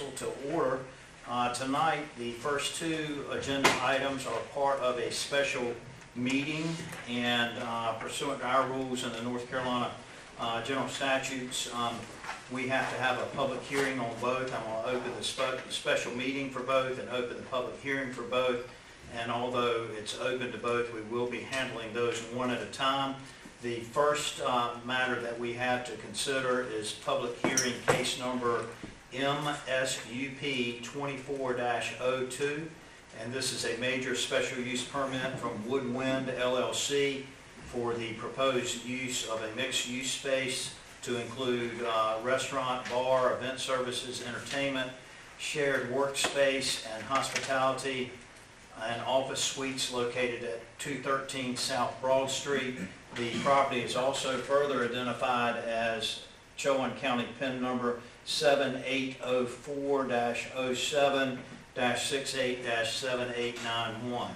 Council to order. Tonight, the first two agenda items are part of a special meeting, and pursuant to our rules and the North Carolina general statutes, we have to have a public hearing on both. I'm going to open the special meeting for both and open the public hearing for both. And although it's open to both, we will be handling those one at a time. The first matter that we have to consider is public hearing case number MSUP 24-02. And this is a major special use permit from Woodwind LLC for the proposed use of a mixed-use space to include restaurant, bar, event services, entertainment, shared workspace, and hospitality, and office suites located at 213 South Broad Street. The property is also further identified as Chowan County PIN number 7804-07-68-7891.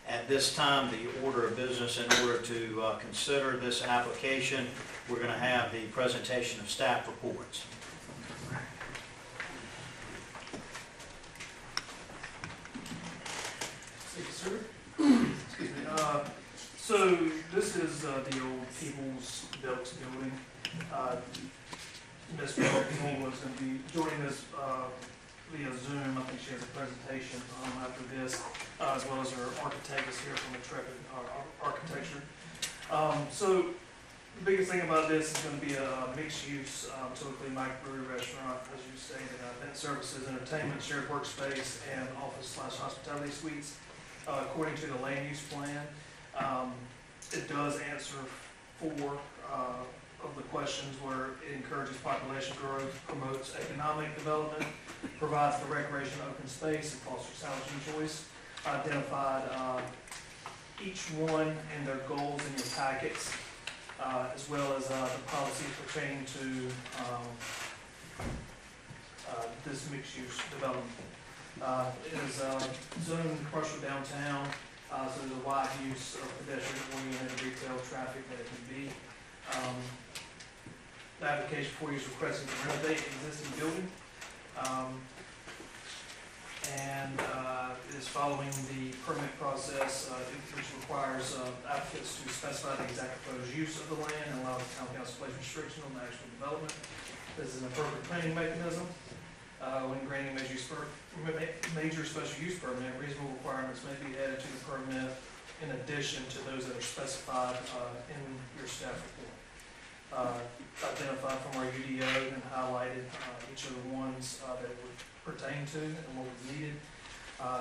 At this time, the order of business, in order to consider this application, we're going to have the presentation of staff reports. Thank you, sir. Excuse me. So this is the old People's Belks building. Ms. Moore was going to be joining us via Zoom. I think she has a presentation after this, as well as her architect is here from Intrepid Architecture. So the biggest thing about this is going to be a mixed-use, typically microbrewery restaurant, as you stated, event services, entertainment, shared workspace, and office/hospitality suites. According to the land use plan, it does answer four of the questions where it encourages population growth, promotes economic development, provides for recreation and open space, and fosters housing choice. Identified each one and their goals in your packets, as well as the policies pertaining to this mixed-use development. It is zoned commercial downtown, so there's a wide use of pedestrian-oriented retail traffic that it can be. The application for you is requesting to renovate an existing building, and it is following the permit process, which requires applicants to specify the exact proposed use of the land and allow the town council to place restriction on the actual development. This is an appropriate planning mechanism. When granting major special use permit, reasonable requirements may be added to the permit in addition to those that are specified in your staff report. Identified from our UDO and highlighted each of the ones that it would pertain to and what was needed.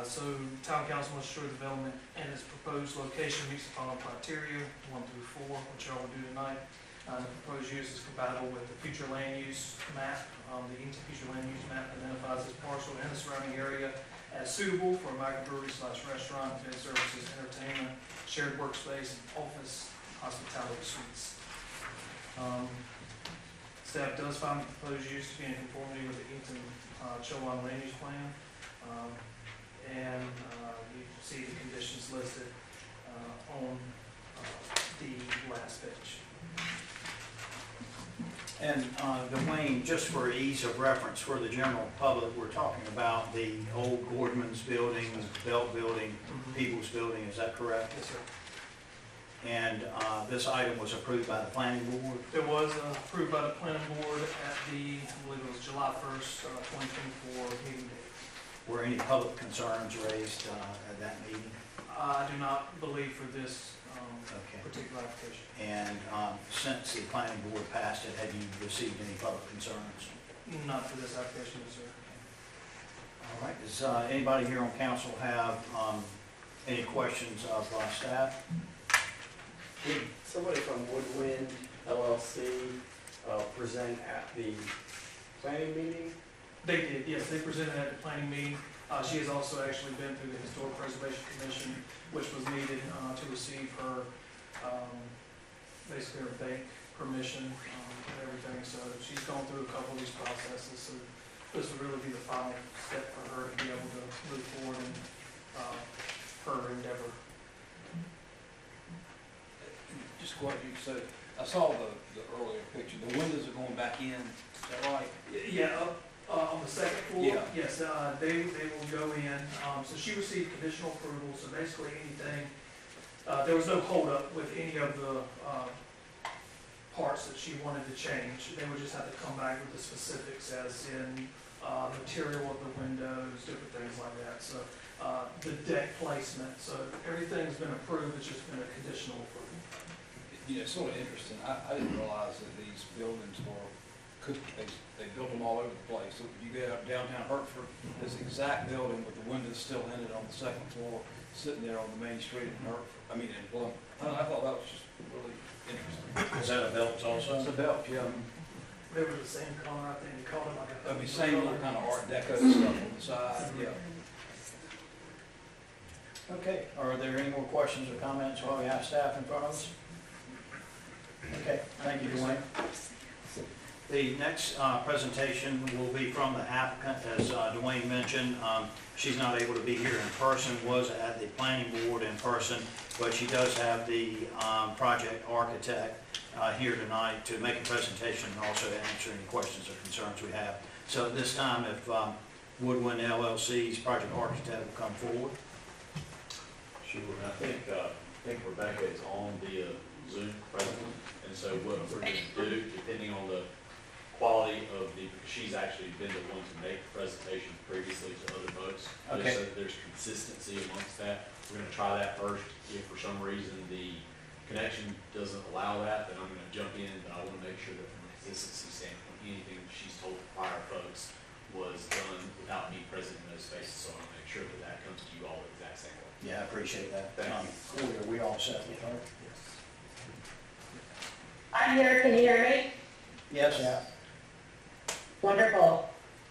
So town council must ensure the development and its proposed location meets the following criteria, 1 through 4, which y'all will do tonight. The proposed use is compatible with the future land use map. The future land use map identifies this parcel and the surrounding area as suitable for a microbrewery/restaurant, event services, entertainment, shared workspace, and office hospitality suites. Staff does find the proposed use to be in conformity with the Edenton Chowan land use plan, and you can see the conditions listed on the last page. And Dwayne, just for ease of reference for the general public, we're talking about the old Gordman's building, the Belt building, People's building, is that correct? Yes, sir. And this item was approved by the planning board? It was approved by the planning board at the, I believe it was July 1st, 2024 meeting date. Were any public concerns raised at that meeting? I do not believe for this particular application. And since the planning board passed it, have you received any public concerns? Not for this application, no, sir. All right. Does anybody here on council have any questions of staff? Did somebody from Woodwind LLC present at the planning meeting? They did, yes. They presented at the planning meeting. She has also actually been through the Historic Preservation Commission, which was needed to receive her, basically her bank permission and everything. So she's gone through a couple of these processes. So this would really be the final step for her to be able to move forward in her endeavor. Just what you said, I saw the earlier picture. The windows are going back in. Is that right? Yeah, On the second floor? Yeah. Yes, they will go in, so she received conditional approval, so basically anything, there was no holdup with any of the, parts that she wanted to change. They would just have to come back with the specifics as in, material of the windows, different things like that, so, the deck placement, so everything's been approved, it's just been a conditional approval. You know, it's sort of interesting. I didn't realize that these buildings were, they built them all over the place. So you go up downtown Hertford, this exact building with the windows still in it on the second floor, sitting there on the main street in Hertford, in Plum. I thought that was just really interesting. Is that a Belts also? It's a belt, yeah. They were the same color, I think, they called it like a. That'd be same little kind of Art Deco stuff on the side, yeah. Okay, are there any more questions or comments while we have staff in front of us? Okay, thank you, Dwayne. The next presentation will be from the applicant, as Dwayne mentioned. She's not able to be here in person, was at the planning board in person, but she does have the project architect here tonight to make a presentation and also to answer any questions or concerns we have. So at this time, if Woodwind LLC's project architect will come forward. Sure, and I think Rebecca is on the Zoom presently, and so what we're going to do, depending on the quality of because she's actually been the one to make the presentation previously to other folks, Okay. just so that there's consistency amongst that. We're going to try that first. If for some reason the connection doesn't allow that, then I'm going to jump in, but I want to make sure that from a consistency standpoint, anything she's told prior folks was done without me present in those spaces, so I want to make sure that that comes to you all the exact same way. Yeah, I appreciate that. Thank you. Corey, are we all set with her? I'm here, can you hear me? Yes. Yeah. Wonderful.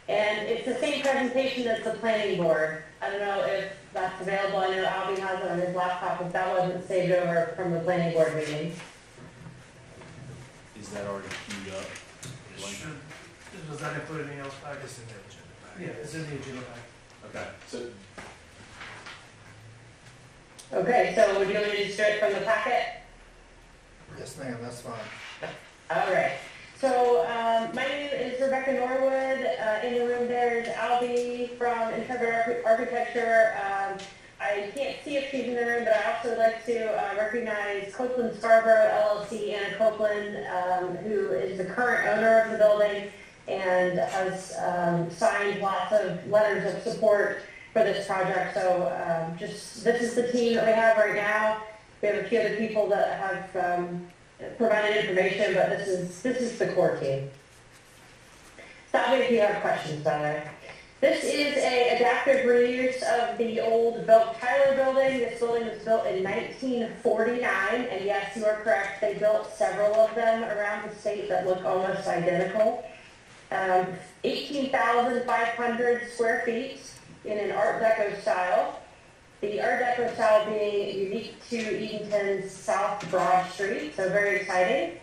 And it's the same presentation as the planning board. I don't know if that's available. I know Albie has it on his laptop, if that wasn't saved over from the planning board meeting. Is that already queued up? Does that include anything else? It's in the agenda. Yeah, it's in the agenda. Okay, so Okay, so would you want me to just do it from the packet? Yes, ma'am, that's fine. All right. So my name is Rebecca Norwood. In the room there's Albie from Intrepid Architecture. I can't see if she's in the room, but I also would like to recognize Copeland Scarborough LLC, Anna Copeland, who is the current owner of the building and has signed lots of letters of support for this project. So this is the team that we have right now. We have a few other people that have provided information, but this is the core team. Stop me if you have questions, by the way. This is a adaptive reuse of the old Belk Tyler building. This building was built in 1949, and yes, you are correct. They built several of them around the state that look almost identical. 18,500 square feet in an Art Deco style. The Art Deco style being unique to Edenton's South Broad Street, so very exciting.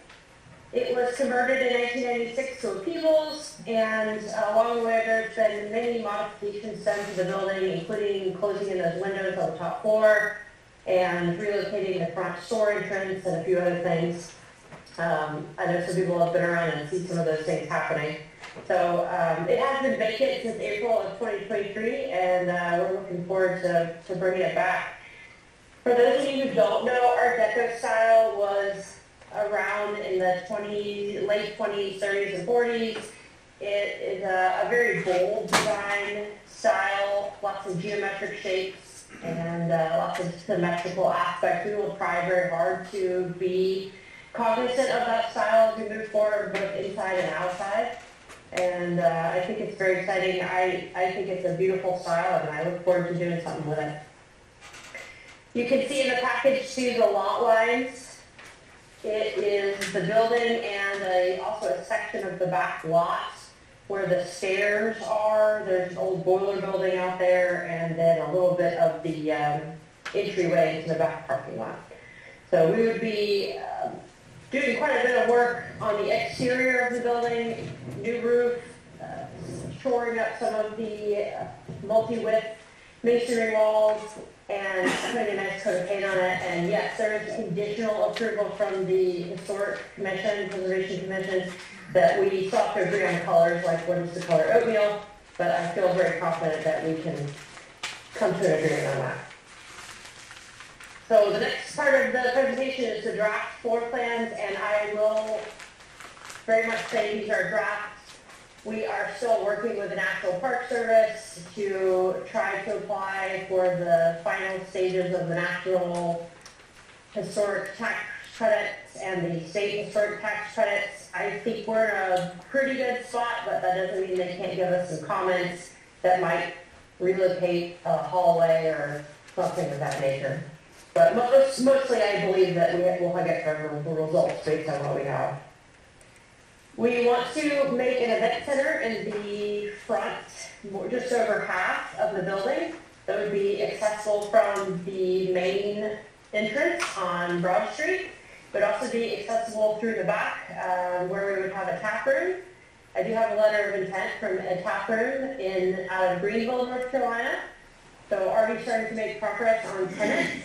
It was converted in 1996 to a Peebles, and along the way there's been many modifications done to the building, including closing in those windows on the top floor and relocating the front store entrance and a few other things. I know some people have been around and seen some of those things happening. So it has been vacant since April of 2023, and we're looking forward to bringing it back. For those of you who don't know, Art Deco style was around in the late 20s, 30s, and 40s. It is a very bold design style, lots of geometric shapes, and lots of symmetrical aspects. We will try very hard to be cognizant of that style as we move forward, both inside and outside. And I think it's very exciting. I think it's a beautiful style, and I look forward to doing something with it. You can see in the package too the lot lines. It is the building and also a section of the back lot where the stairs are. There's an old boiler building out there, and then a little bit of the entryway into the back parking lot. So we would be doing quite a bit of work on the exterior of the building, new roof, shoring up some of the multi-width masonry walls and putting a nice coat of paint on it. And yes, there is conditional approval from the Historic Commission, Preservation Commission, that we still have to agree on colors, like what is the color oatmeal, but I feel very confident that we can come to an agreement on that. So the next part of the presentation is the draft floor plans, and I will very much say these are drafts. We are still working with the National Park Service to try to apply for the final stages of the National Historic Tax Credits and the State Historic Tax Credits. I think we're in a pretty good spot, but that doesn't mean they can't give us some comments that might relocate a hallway or something of that nature. But mostly I believe that we'll get favorable results based on what we have. We want to make an event center in the front, just over half of the building. That would be accessible from the main entrance on Broad Street, but also be accessible through the back where we would have a tap room. I do have a letter of intent from a tap room out of Greenville, North Carolina. So already starting to make progress on tenants.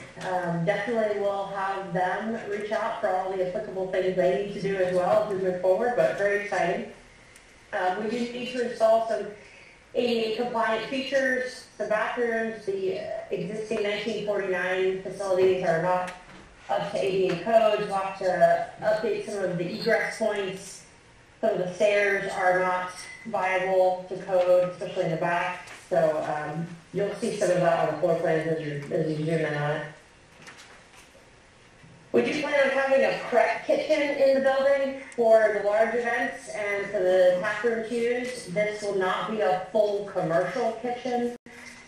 Definitely will have them reach out for all the applicable things they need to do as well as we move forward, but very exciting. We do need to install some ADA compliant features. The bathrooms, the existing 1949 facilities are not up to ADA codes. We'll have to update some of the egress points. Some of the stairs are not viable to code, especially in the back. So you'll see some of that on the floor plans as you zoom in on it. We do plan on having a prep kitchen in the building for the large events and for the tap room to use. This will not be a full commercial kitchen,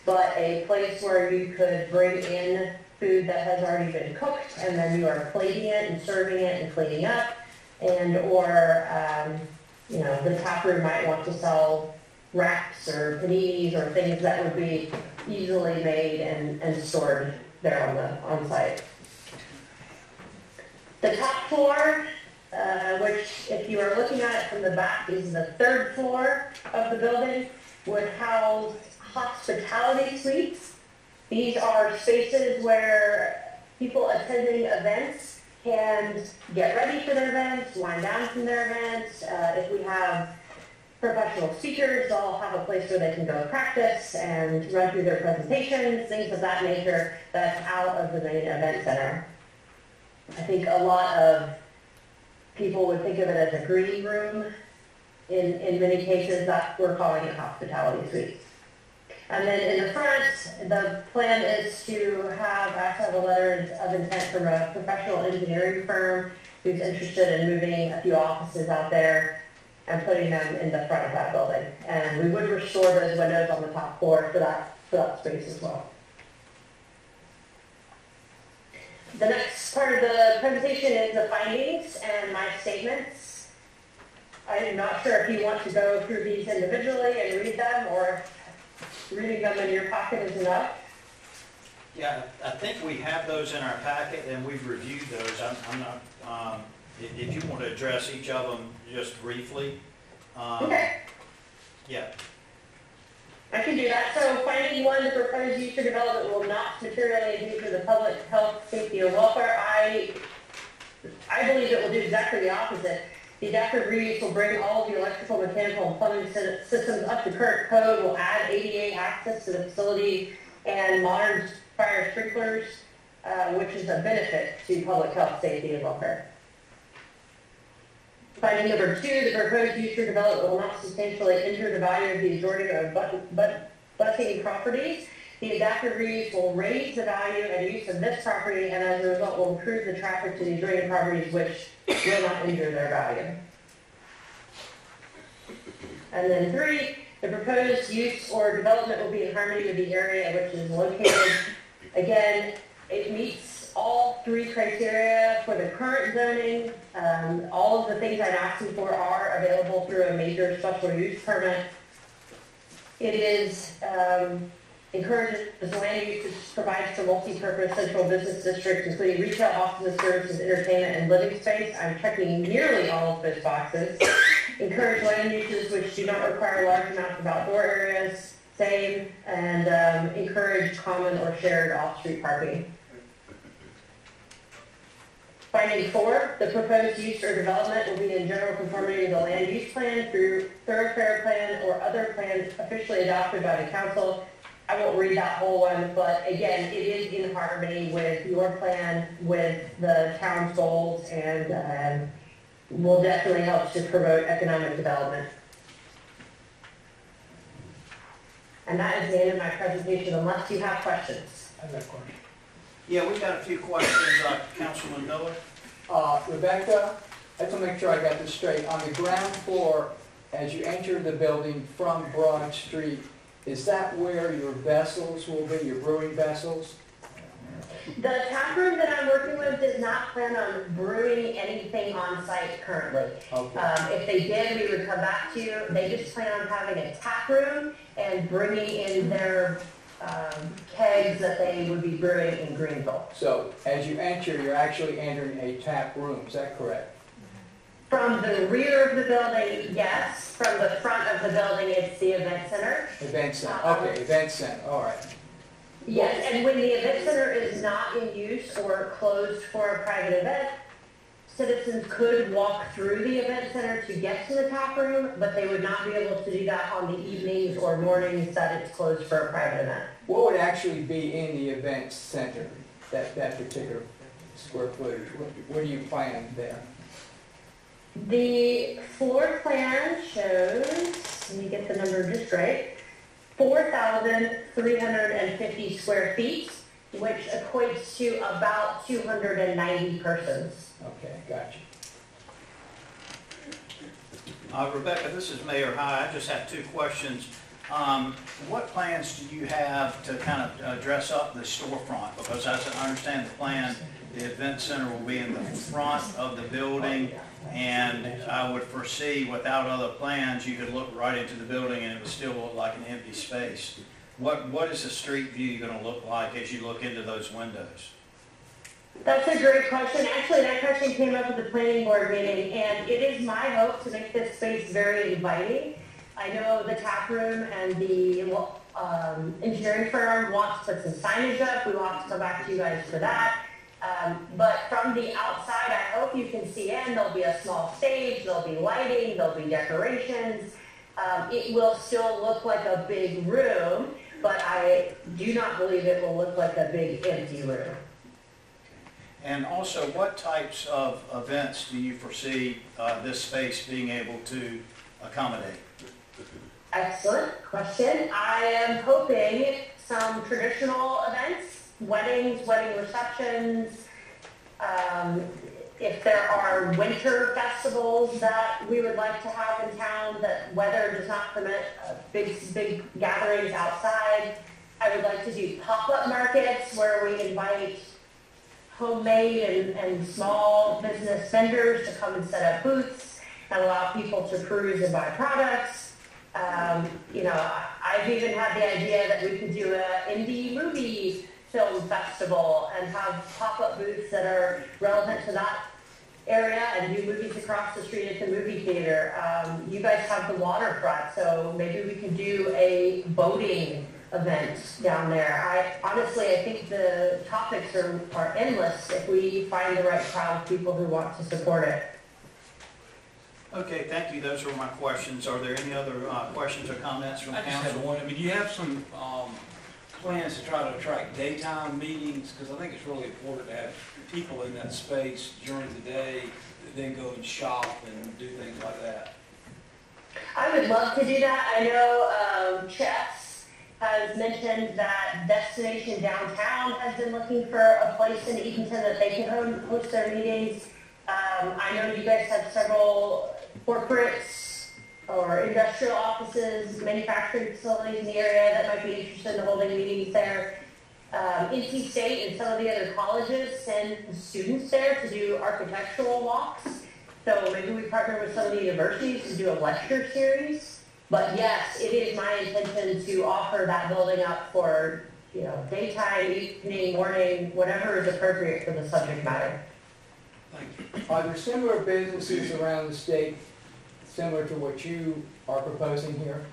but a place where you could bring in food that has already been cooked, and then you are plating it and serving it and cleaning up. And or the tap room might want to sell wraps or paninis or things that would be easily made and stored there on site. The top floor, which if you are looking at it from the back is the third floor of the building, would house hospitality suites. These are spaces where people attending events can get ready for their events, wind down from their events. If we have professional speakers, they'll have a place where they can go practice and run through their presentations, things of that nature that's out of the main event center. I think a lot of people would think of it as a green room. In many cases, that we're calling it hospitality suites. And then in the front, the plan is to have a letter of intent from a professional engineering firm who's interested in moving a few offices out there and putting them in the front of that building. And we would restore those windows on the top floor for that space as well. The next part of the presentation is the findings and my statements. I'm not sure if you want to go through these individually and read them, or if reading them in your pocket is enough. Yeah, I think we have those in our packet and we've reviewed those. I'm not, if you want to address each of them just briefly. Okay. Yeah. I can do that. So finding one, the proposed use or development will not materially endanger the public health, safety, or welfare. I believe it will do exactly the opposite. The adaptive reuse will bring all of the electrical, mechanical, and plumbing systems up to current code, will add ADA access to the facility and modern fire sprinklers, which is a benefit to public health, safety, and welfare. Finding number 2, the proposed use or development will not substantially injure the value of the adjoining or abutting properties. The adaptive reuse will raise the value and use of this property, and as a result will improve the traffic to the adjoining properties, which will not injure their value. And then 3, the proposed use or development will be in harmony with the area in which it is located. Again, it meets all 3 criteria for the current zoning. All of the things I'm asking for are available through a major special use permit. It is encourages land use to provide for multi-purpose central business districts, including retail, offices, services, entertainment, and living space. I'm checking nearly all of those boxes. Encourage land uses which do not require large amounts of outdoor areas. Same. And encourage encourage common or shared off-street parking. Finding 4, the proposed use or development will be in general conformity with the land use plan through thoroughfare plan or other plans officially adopted by the council. I won't read that whole one, but again, it is in harmony with your plan, with the town's goals, and will definitely help to promote economic development. And that is the end of my presentation, unless you have questions. I have a question. Yeah, we've got a few questions, Councilman Miller. Rebecca, I have to make sure I got this straight. On the ground floor, as you enter the building from Broad Street, is that where your vessels will be, your brewing vessels? The tap room that I'm working with does not plan on brewing anything on site currently. Okay. If they did, we would come back to you. They just plan on having a tap room and bringing in their kegs that they would be brewing in Greenville. So as you enter, you're actually entering a tap room, is that correct? From the rear of the building, yes. From the front of the building, it's the event center. Event center, okay, event center, all right. Yes, and when the event center is not in use or closed for a private event, citizens could walk through the event center to get to the tap room, but they would not be able to do that on the evenings or mornings that it's closed for a private event. What would actually be in the event center, that particular square footage? What do you plan there? The floor plan shows, let me get the number just right, 4,350 square feet, which equates to about 290 persons. Okay, gotcha. Rebecca, this is Mayor High. I just have 2 questions. What plans do you have to kind of dress up the storefront? Because as I understand the plan, the event center will be in the front of the building, and I would foresee without other plans, you could look right into the building and it would still look like an empty space. What is the street view going to look like as you look into those windows? That's a great question. Actually, that question came up at the planning board meeting, and it is my hope to make this space very inviting. I know the tap room and the engineering firm wants to put some signage up. We want to come back to you guys for that. But from the outside, I hope you can see in. There'll be a small stage, there'll be lighting, there'll be decorations. It will still look like a big room, but I do not believe it will look like a big empty room. And also, what types of events do you foresee this space being able to accommodate? Excellent question. I am hoping some traditional events, weddings, wedding receptions. If there are winter festivals that we would like to have in town that weather does not permit big gatherings outside, I would like to do pop-up markets where we invite homemade and small business vendors to come and set up booths and allow people to peruse and buy products. I've even had the idea that we could do an indie movie film festival and have pop-up booths that are relevant to that area and do movies across the street at the movie theater. You guys have the waterfront, so maybe we can do a boating event down there. I think the topics are endless if we find the right crowd of people who want to support it. Okay, thank you. Those are my questions. Are there any other questions or comments from I just have council? one. I mean, do you have some plans to try to attract daytime meetings? Because I think it's really important to have people in that space during the day that then go and shop and do things like that. I would love to do that. I know Chess has mentioned that Destination Downtown has been looking for a place in Edenton that they can host their meetings. I know you guys have several corporates or industrial offices, manufacturing facilities in the area that might be interested in holding meetings there. NC State and some of the other colleges send students there to do architectural walks. So maybe we partner with some of the universities to do a lecture series. But yes, it is my intention to offer that building up for, daytime, evening, morning, whatever is appropriate for the subject matter. Thank you. Are there similar businesses around the state similar to what you are proposing here?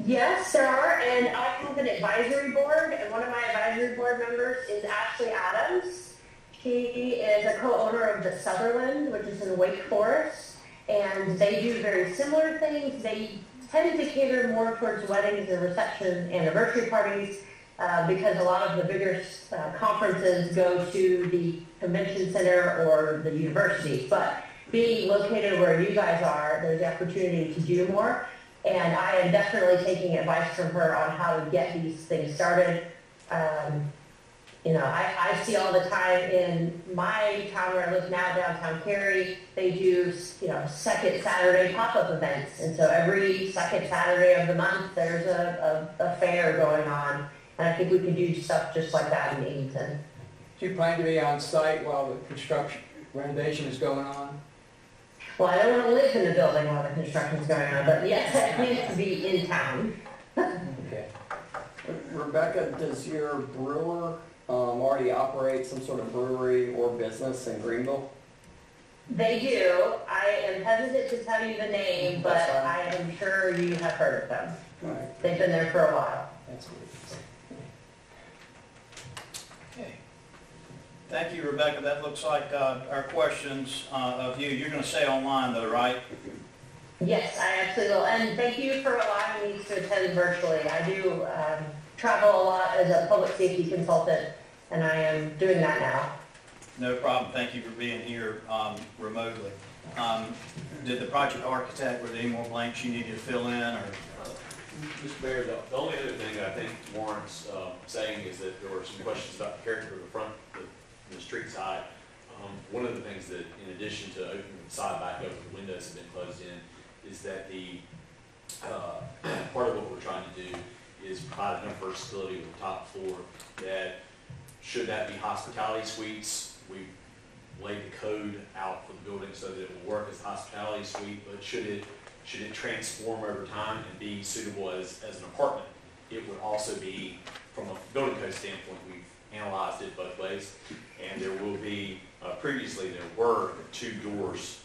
Yes, there are, and I have an advisory board, and one of my advisory board members is Ashley Adams. She is a co-owner of the Sutherland, which is in Wake Forest, and they do very similar things. They tend to cater more towards weddings and reception anniversary parties because a lot of the bigger conferences go to the convention center or the university. But being located where you guys are, there's the opportunity to do more. And I am definitely taking advice from her on how to get these things started. I see all the time in my town where I live now, downtown Cary, they do, second Saturday pop-up events. And so every second Saturday of the month, there's a fair going on. And I think we could do stuff just like that in Edenton. Do you plan to be on site while the construction renovation is going on? Well, I don't want to live in the building while the construction's going on, but yes, I plan to be in town. Okay. Rebecca, does your brewer already operate some sort of brewery or business in Greenville? They do. I am hesitant to tell you the name, but That's fine. I am sure you have heard of them. All right. They've been there for a while. That's good. Okay. Thank you, Rebecca. That looks like our questions of you. You're going to stay online though, right? Yes, I absolutely will. And thank you for allowing me to attend virtually. I do travel a lot as a public safety consultant, and I am doing that now. No problem. Thank you for being here remotely. Did the project architect, were there any more blanks you needed to fill in, or? Mr. Mayor, the only other thing that I think warrants saying is that there were some questions about the character of the front, the street side. One of the things that, in addition to opening the side back up, the windows have been closed in, is that the part of what we're trying to do is provide enough versatility with the top floor that should that be hospitality suites, we laid the code out for the building so that it will work as a hospitality suite, but should it transform over time and be suitable as an apartment, it would also be, from a building code standpoint, we've analyzed it both ways, and there will be, previously there were 2 doors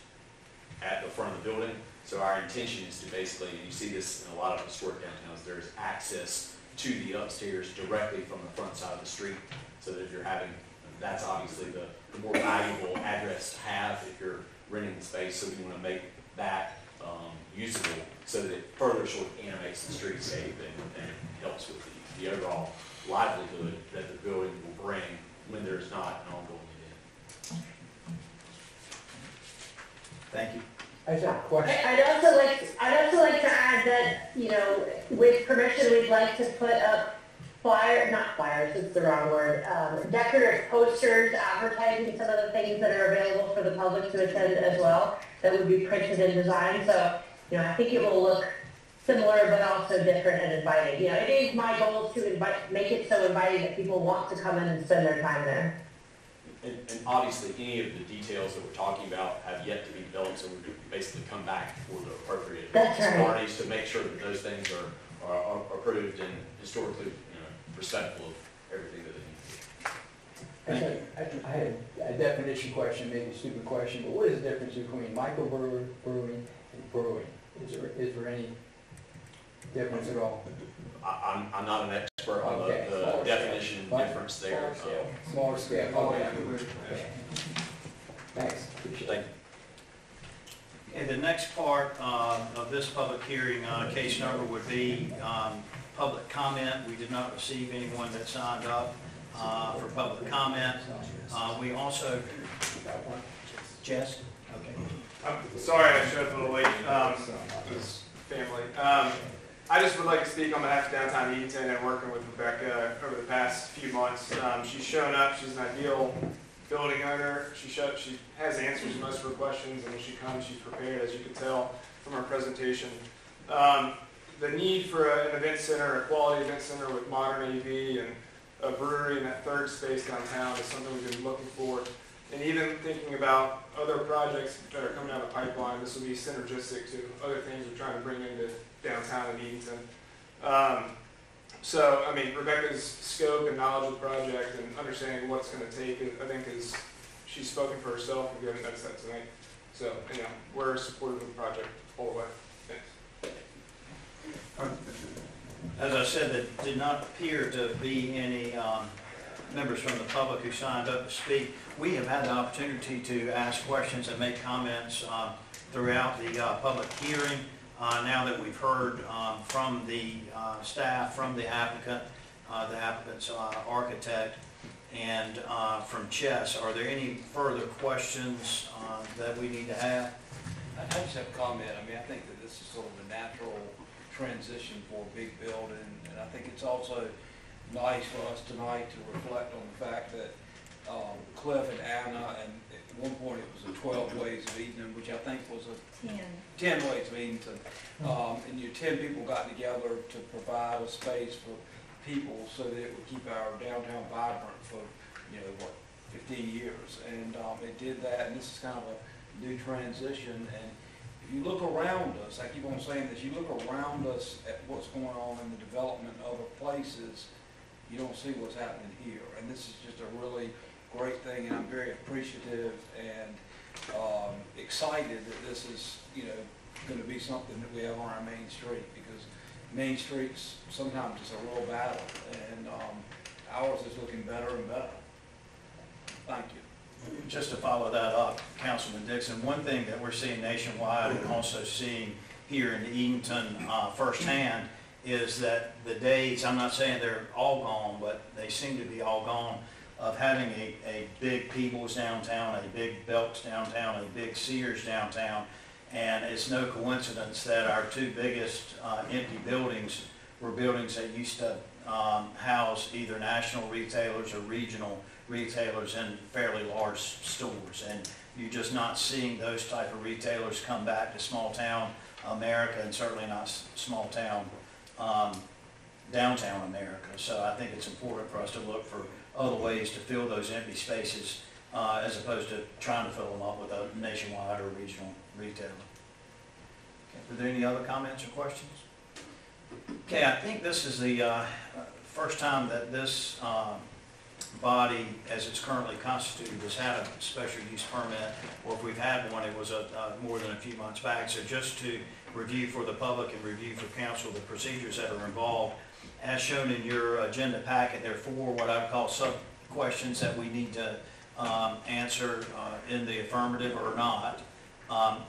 at the front of the building, so our intention is to basically, and you see this in a lot of historic downtowns, there's access to the upstairs directly from the front side of the street, so that if you're having, that's obviously the more valuable address to have if you're renting the space, so we want to make that usable so that it further sort of animates the streetscape and helps with the overall livelihood that the building will bring when there's not an ongoing event. Thank you. I just have a question. I'd also like to add that, with permission, we'd like to put up not flyers, it's the wrong word, decorative posters advertising some of the things that are available for the public to attend as well, that would be printed and designed. So, I think it will look similar but also different and inviting. It is my goal to make it so inviting that people want to come in and spend their time there. And obviously, any of the details that we're talking about have yet to be developed, so we basically come back for the appropriate parties to make sure that those things are approved and historically respectful of everything that they need. Actually, I had a definition question, maybe a stupid question, but what is the difference between microbrewing and brewing? Is there any difference at all? I'm not an expert on Okay. the definition difference there. Smaller scale. Okay. Thanks. Appreciate it. Thank you. And the next part of this public hearing, case number would be public comment. We did not receive anyone that signed up for public comment. We also, Jess? Okay. I'm sorry I showed up a little late. It's family. I just would like to speak on behalf of Downtown Edenton and working with Rebecca over the past few months. She's shown up. She's an ideal building owner. She has answers to most of her questions, and when she comes, she's prepared, as you can tell from her presentation. The need for an event center, a quality event center with modern AV and a brewery in that third space downtown is something we've been looking for. And even thinking about other projects that are coming out of the pipeline, this will be synergistic to other things we're trying to bring into downtown in Edenton. Rebecca's scope and knowledge of the project and understanding what it's going to take, I think, she's spoken for herself and given that tonight. So, we're supportive of the project all the way. Thanks. As I said, there did not appear to be any members from the public who signed up to speak. We have had the opportunity to ask questions and make comments throughout the public hearing. Now that we've heard from the staff, from the applicant's architect, and from Chess, are there any further questions that we need to have? I just have a comment. I mean, I think that this is sort of a natural transition for a big building, and I think it's also nice for us tonight to reflect on the fact that Cliff and Anna, and at one point it was a 12 Ways of Edenton, which I think was a 10 Ways of Edenton, and 10 people got together to provide a space for people so that it would keep our downtown vibrant for, 15 years, and it did that, and this is kind of a new transition. And if you look around us, I keep on saying this, you look around us at what's going on in the development of other places, you don't see what's happening here. And this is just a really great thing, and I'm very appreciative and excited that this is, going to be something that we have on our main street, because main streets sometimes it's a real battle, and ours is looking better and better. Thank you. Just to follow that up, Councilman Dixon, one thing that we're seeing nationwide and also seeing here in Edenton firsthand is that the days, I'm not saying they're all gone, but they seem to be all gone, of having a big Peebles downtown, a big Belks downtown, a big Sears downtown. And it's no coincidence that our two biggest empty buildings were buildings that used to house either national retailers or regional retailers in fairly large stores. And you're just not seeing those type of retailers come back to small town America, and certainly not small town downtown America. So I think it's important for us to look for other ways to fill those empty spaces as opposed to trying to fill them up with a nationwide or regional retailer. Okay. Are there any other comments or questions? Okay, I think this is the first time that this body, as it's currently constituted, has had a special use permit, or if we've had one, it was more than a few months back. So just to review for the public and review for council the procedures that are involved, as shown in your agenda packet, there are 4 what I would call sub-questions that we need to answer in the affirmative or not.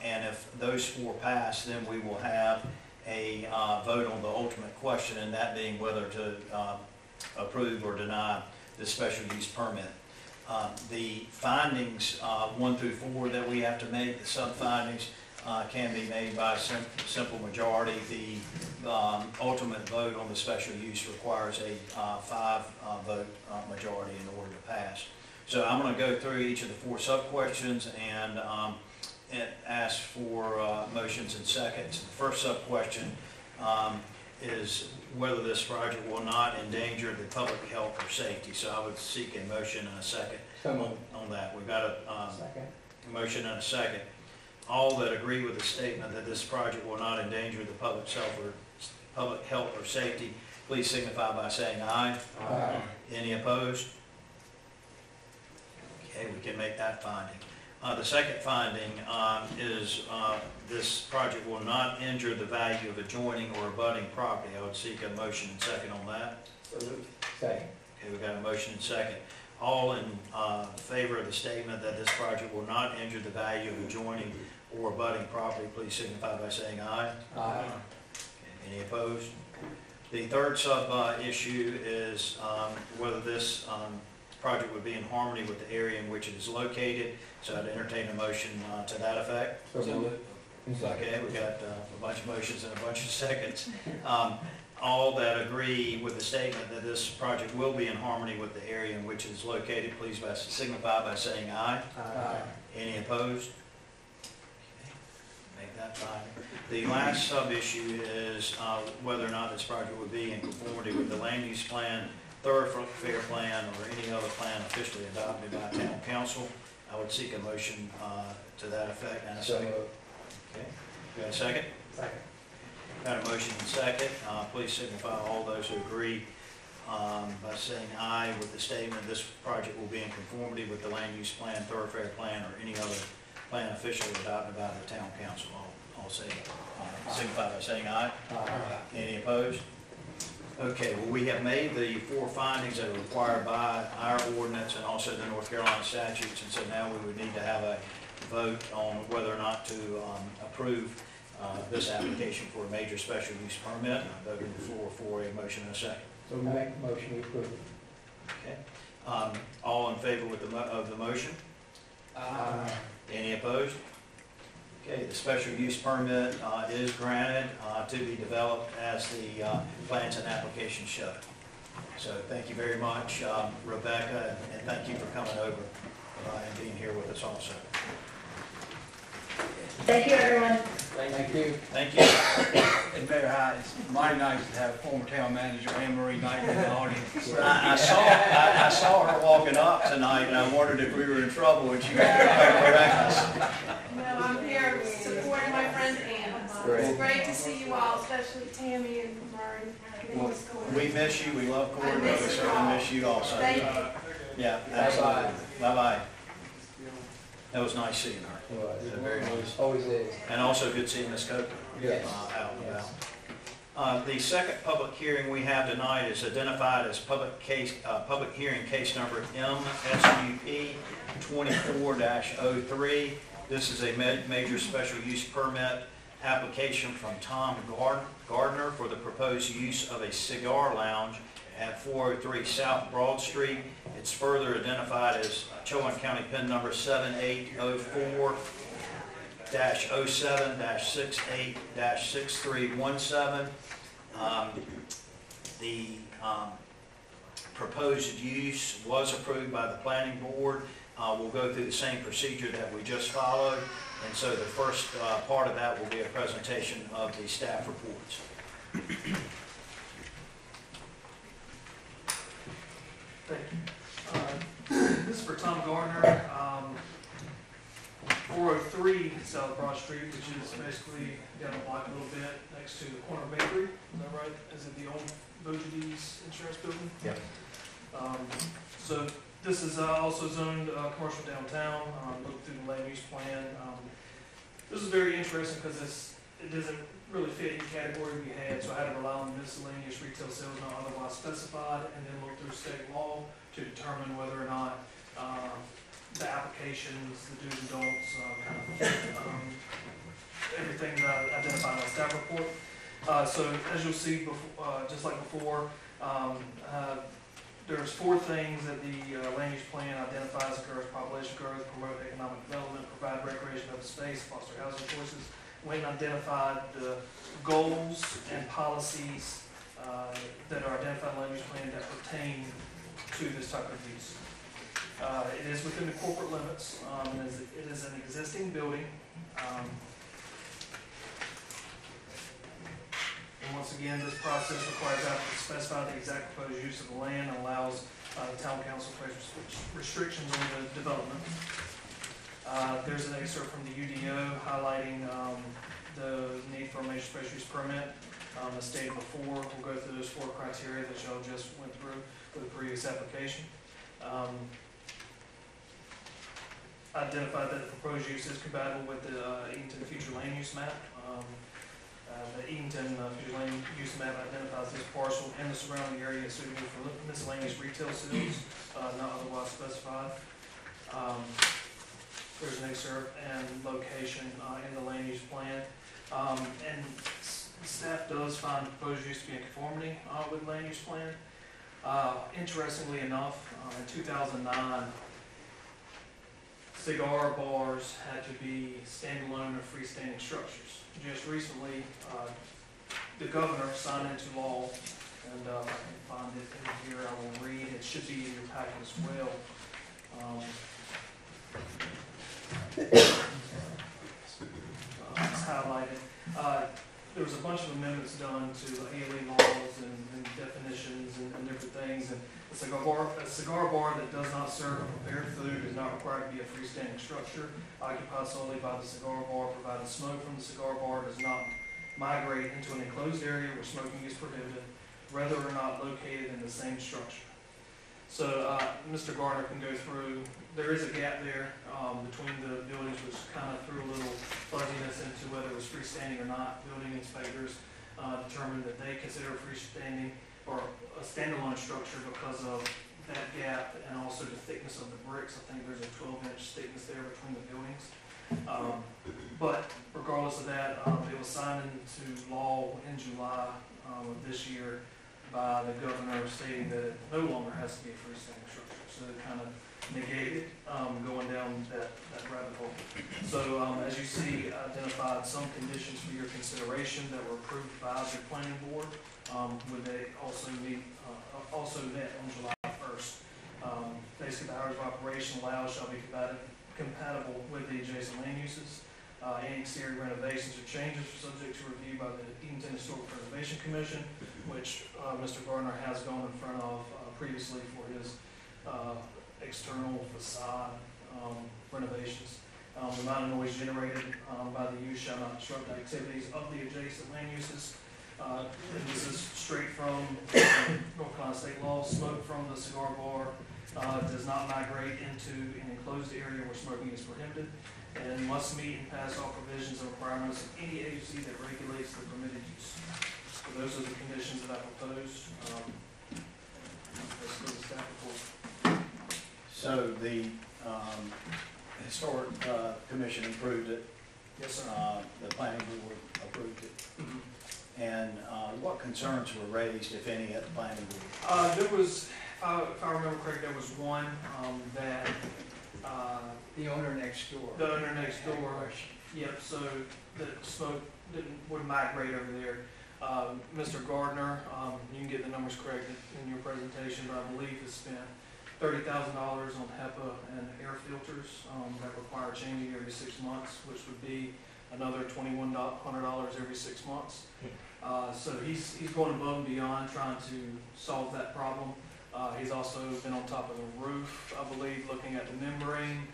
And if those 4 pass, then we will have a vote on the ultimate question, and that being whether to approve or deny the special use permit. The findings 1 through 4 that we have to make, the sub-findings, can be made by a simple majority. The ultimate vote on the special use requires a 5-vote majority in order to pass. So I'm going to go through each of the 4 sub-questions and ask for motions and seconds. The first sub-question is whether this project will not endanger the public health or safety. So I would seek a motion and a second on that. We've got a motion and a second. All that agree with the statement that this project will not endanger the public health or safety, please signify by saying aye. Aye. Any opposed? Okay, we can make that finding. The second finding is this project will not injure the value of adjoining or abutting property. I would seek a motion and second on that. Second. Okay, we've got a motion and second. All in favor of the statement that this project will not injure the value of adjoining or abutting property, please signify by saying aye. Aye. Okay, any opposed? The third issue is whether this project would be in harmony with the area in which it is located. So I'd entertain a motion to that effect. Okay, we've got a bunch of motions and a bunch of seconds. All that agree with the statement that this project will be in harmony with the area in which it is located, please signify by saying aye. Aye. Any opposed? Okay, make that fine. The last sub-issue is whether or not this project would be in conformity with the land use plan, thoroughfare plan, or any other plan officially adopted by town council. I would seek a motion to that effect and a second. Okay, you got a second? Second. Got a motion and second. Please signify all those who agree by saying aye with the statement this project will be in conformity with the land use plan, thoroughfare plan, or any other plan officially adopted by the town council. I'll say signify by saying aye. Aye. Any opposed? Okay, well, we have made the 4 findings that are required by our ordinance and also the North Carolina statutes, and so now we would need to have a vote on whether or not to approve this application for a major special use permit. I'm voting the floor for a motion and a second. So make a motion to approve it. Okay. All in favor with of the motion? Any opposed? Okay, the special use permit is granted to be developed as the plans and applications show. So thank you very much, Rebecca, and thank you for coming over and being here with us also. Thank you, everyone. Thank you. Thank you. And Mayor High, it's mighty nice to have former town manager Anne Marie Knight in the audience. I saw her walking up tonight, and I wondered if we were in trouble, and she was going to correct us. No, I'm here supporting my friend Ann. It's great to see you all, especially Tammy and Murray. We miss you. We love Cory, but we certainly miss you also. Thank you. Yeah, absolutely. Bye-bye. That was nice seeing her. It was. Very nice. Always is. And also good seeing Ms. Copeland Yes. out and about. The second public hearing we have tonight is identified as public hearing case number MSUP 24-03. This is a major special use permit application from Tom Gardner for the proposed use of a cigar lounge at 403 South Broad Street. It's further identified as Chowan County PIN number 7804-07-68-6317. The proposed use was approved by the planning board. We'll go through the same procedure that we just followed, and so the first part of that will be a presentation of the staff reports. Thank you. This is for Tom Gardner, 403 South Broad Street, which is basically down the block a little bit next to the corner bakery. Is that right? Is it the old Bojadees insurance building? Yep. So this is also zoned commercial downtown. Looked through the land use plan. This is very interesting because it doesn't really fit any category we had, so I had to rely on miscellaneous retail sales not otherwise specified, and then look through state law to determine whether or not the applications, the do's and don'ts, everything that I identified in the staff report. So as you'll see, just like before, there's 4 things that the land use plan identifies: encourage population growth, promote economic development, provide recreation open space, foster housing choices. When identified the goals and policies that are identified in the land use plan that pertain to this type of use. It is within the corporate limits. It is an existing building. And once again, this process requires applicants to specify the exact proposed use of the land and allows the town council to place restrictions on the development. There's an excerpt from the UDO highlighting the need for a major special use permit. As stated before, we'll go through those 4 criteria that y'all just went through with the previous application. Identified that the proposed use is compatible with the Edenton future land use map. The Edenton future land use map identifies this parcel and the surrounding area suitable for miscellaneous retail sales, not otherwise specified. There's an excerpt and location in the land use plan. And staff does find the proposed use to be in conformity with the land use plan. Interestingly enough, in 2009, cigar bars had to be standalone or freestanding structures. Just recently, the governor signed into law, and if I can find it in here, I will read. It should be in your packet as well. It's highlighted. There was a bunch of amendments done to alien laws and definitions and different things. And a cigar bar that does not serve prepared food is not required to be a freestanding structure occupied solely by the cigar bar, provided smoke from the cigar bar does not migrate into an enclosed area where smoking is prohibited, whether or not located in the same structure. So Mr. Gardner can go through. There is a gap there between the buildings, which kind of threw a little fuzziness into whether it was freestanding or not. Building inspectors determined that they consider freestanding. or a standalone structure because of that gap and also the thickness of the bricks. I think there's a 12-inch thickness there between the buildings. But regardless of that, it was signed into law in July of this year by the governor stating that it no longer has to be a freestanding structure. So it kind of negated going down that rabbit hole. So as you see, I identified some conditions for your consideration that were approved by the planning board. Would they also meet, also met on July 1st. Basically, the hours of operation allowed shall be compatible with the adjacent land uses. Any exterior renovations or changes are subject to review by the Edenton Historical Preservation Commission, which Mr. Gardner has gone in front of previously for his external facade renovations. The amount of noise generated by the use shall not disrupt the activities of the adjacent land uses. And this is straight from North Carolina state law. Smoke from the cigar bar does not migrate into an enclosed area where smoking is prohibited, and must meet and pass all provisions and requirements of any agency that regulates the permitted use. So those are the conditions that I proposed. That's the staff report. So the Historic Commission approved it. Yes, sir. The planning board approved it. Mhm. And what concerns were raised, if any, at the planning board? There was, if I remember correctly, there was one that The owner next door. the owner next had a door. question. Yep, so the smoke would migrate over there. Mr. Gardner, you can get the numbers correct in your presentation, but I believe has spent $30,000 on HEPA and air filters that require changing every 6 months, which would be another $2,100 every 6 months. So he's going above and beyond trying to solve that problem. He's also been on top of the roof, I believe, looking at the membrane,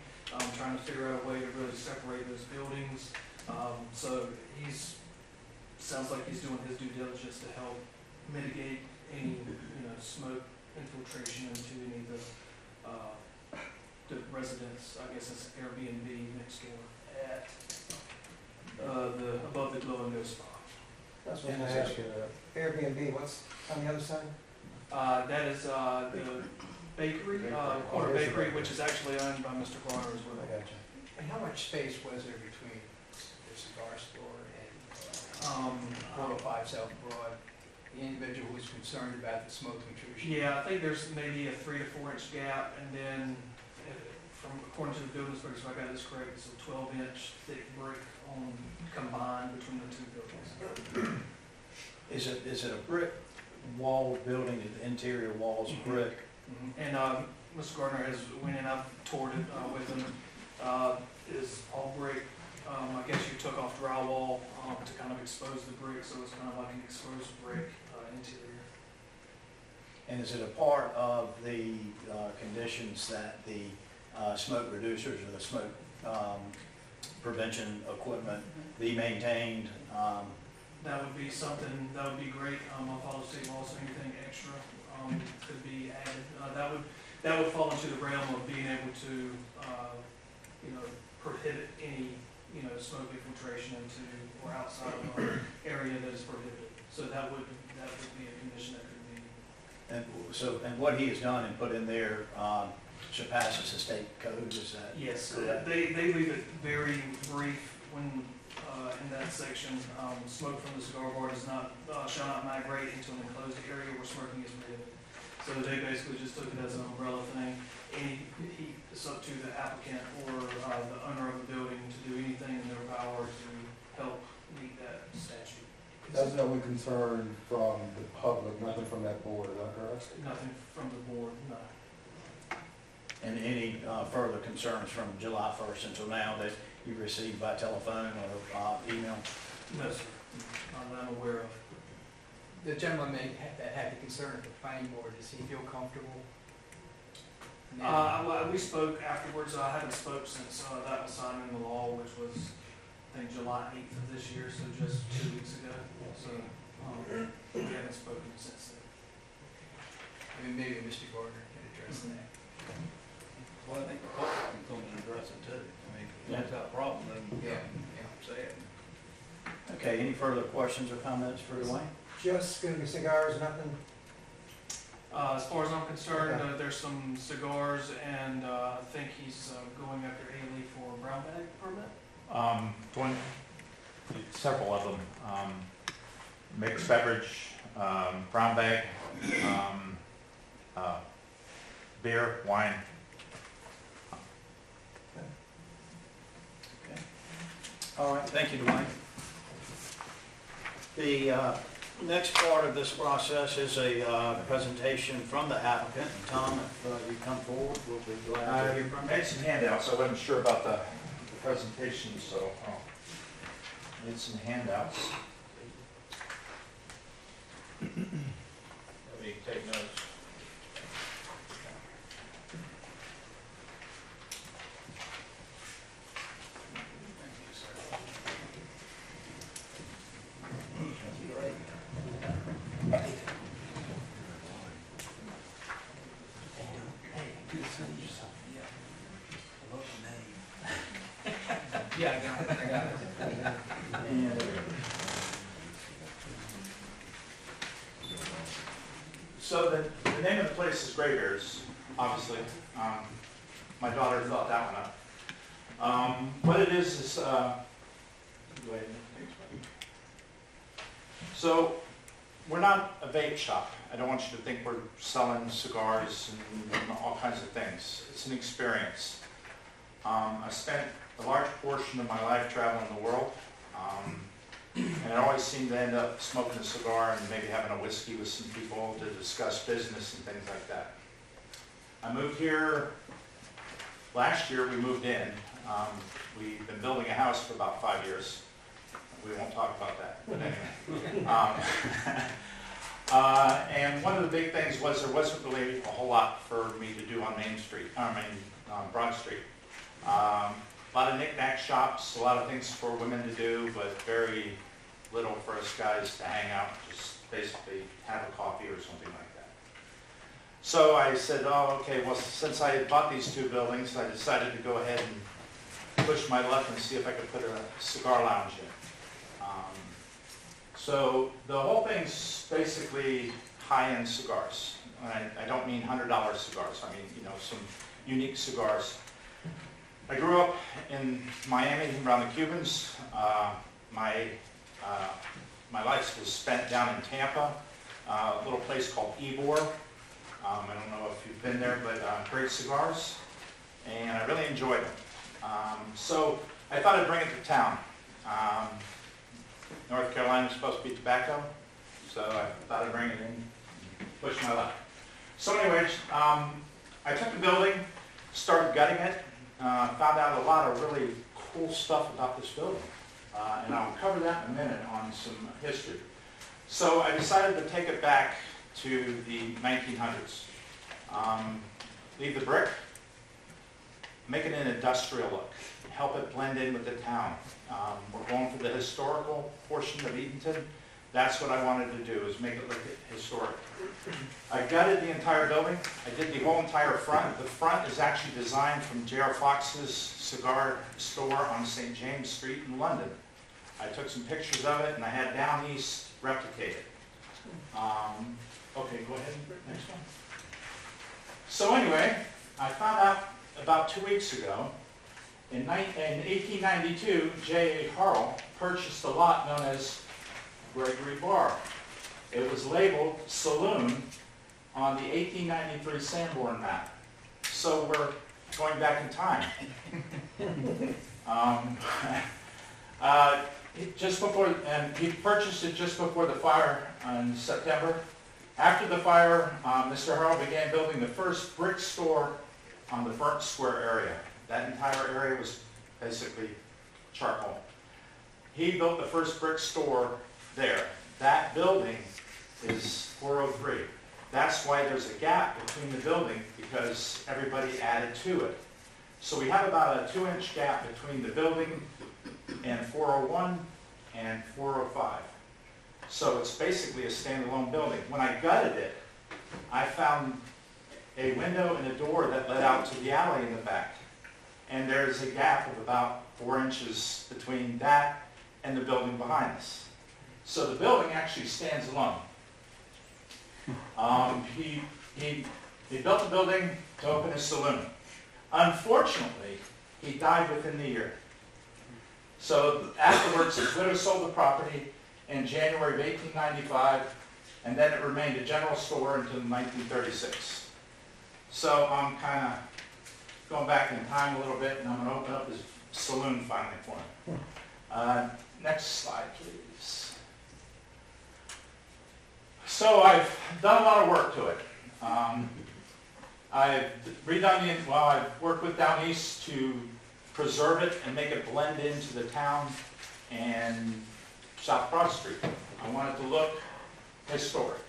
trying to figure out a way to really separate those buildings. So sounds like he's doing his due diligence to help mitigate any, smoke infiltration into any of the residents. I guess it's Airbnb next door at above the glow and go spa. That's what I asked you, Airbnb, what's on the other side? That is the bakery, corner bakery, which is actually owned by Mr. Garner as well. I got you. And how much space was there between the cigar store and 405 South Broad? The individual who was concerned about the smoke intrusion? Yeah, I think there's maybe a 3 to 4 inch gap, and then according to the building inspector, so I got this correct, it's a 12-inch thick brick combined between the two buildings. Is it a brick wall building, the interior walls brick? And Mr. Gardner has went in, I've toured it with him. Is all brick. I guess you took off drywall to kind of expose the brick, so it's kind of like an exposed brick interior. And is it a part of the conditions that the smoke reducers or the smoke prevention equipment be maintained? That would be something, that would be great. I'll follow state law, so anything extra could be added. That would fall into the realm of being able to, prohibit any, smoke infiltration into or outside of our area that is prohibited. So that would be a condition that could be. And what he has done and put in there surpasses the state code, is that? Yes, correct? they leave it very brief when, in that section, smoke from the cigar bar shall not migrate into an enclosed area where smoking is prohibited. So they basically just took it as an umbrella thing. It's up to the applicant or the owner of the building to do anything in their power to help meet that statute. That's no concern from the public, nothing from that board, is that correct? Nothing from the board, no. And any further concerns from July 1st until now that you received by telephone or email? No, sir. Not that I'm aware of. The gentleman that had the concern at the planning board, does he feel comfortable? We spoke afterwards. I haven't spoke since that was signed into law, which was, I think, July 8th of this year, so just 2 weeks ago. So we haven't spoken since then. Maybe Mr. Gardner can address that. Well, I think the public can come and address it too. I mean, if that's a problem, then say it. Okay, any further questions or comments for Dwayne? Just gonna be cigars, nothing As far as I'm concerned, there's some cigars, and I think he's going after Haley for a brown bag permit. Several of them. Mixed beverage, brown bag, beer, wine. All right, thank you, Dwayne. The next part of this process is a presentation from the applicant. And Tom, if you come forward, we'll be glad to hear from you. Made some handouts. I wasn't sure about the presentation, so made some handouts. Let me take notes. Yeah, I got it. So the name of the place is Gray Bears, obviously. My daughter thought that one up. What it is go ahead. So we're not a vape shop. I don't want you to think we're selling cigars and all kinds of things. It's an experience. I spent a large portion of my life traveling the world. And I always seem to end up smoking a cigar and maybe having a whiskey with some people to discuss business and things like that. I moved here, last year we moved in. We've been building a house for about 5 years. We won't talk about that, but anyway. And one of the big things was there wasn't really a whole lot for me to do on Broad Street. A lot of knick-knack shops, a lot of things for women to do, but very little for us guys to hang out, just basically have a coffee or something like that. So I said, oh, okay, well, since I had bought these two buildings, I decided to go ahead and push my luck and see if I could put a cigar lounge in. So the whole thing's basically high-end cigars. I don't mean $100 cigars, I mean, you know, some unique cigars. I grew up in Miami around the Cubans. My life was spent down in Tampa, a little place called Ybor. I don't know if you've been there, but great cigars, and I really enjoyed them. So I thought I'd bring it to town. North Carolina is supposed to be tobacco, so I thought I'd bring it in and push my luck. So anyways, I took the building, started gutting it, found out a lot of really cool stuff about this building. And I'll cover that in a minute on some history. So I decided to take it back to the 1900s. Leave the brick, make it an industrial look, help it blend in with the town. We're going for the historical portion of Edenton. That's what I wanted to do, is make it look historic. I gutted the entire building. I did the whole entire front. The front is actually designed from J.R. Fox's cigar store on St. James Street in London. I took some pictures of it, and I had Down East replicate it. Okay, go ahead, next one. So anyway, I found out about 2 weeks ago, in 1892, J.A. Harrell purchased a lot known as Gregory Bar. It was labeled Saloon on the 1893 Sanborn map. So we're going back in time. He purchased it just before the fire in September. After the fire, Mr. Harrell began building the first brick store on the Burnt Square area. That entire area was basically charcoal. He built the first brick store there. That building is 403. That's why there's a gap between the building, because everybody added to it. So we have about a 2-inch gap between the building and 401 and 405. So it's basically a standalone building. When I gutted it, I found a window and a door that led out to the alley in the back. And there's a gap of about 4 inches between that and the building behind us. So the building actually stands alone. He he built the building to open his saloon. Unfortunately, he died within the year. So afterwards, his widow sold the property in January of 1895, and then it remained a general store until 1936. So I'm kind of going back in time a little bit, and I'm going to open up his saloon finally for him. Next slide, please. So I've done a lot of work to it. I've redone the, well, I've worked with Down East to preserve it and make it blend into the town and South Broad Street. I want it to look historic.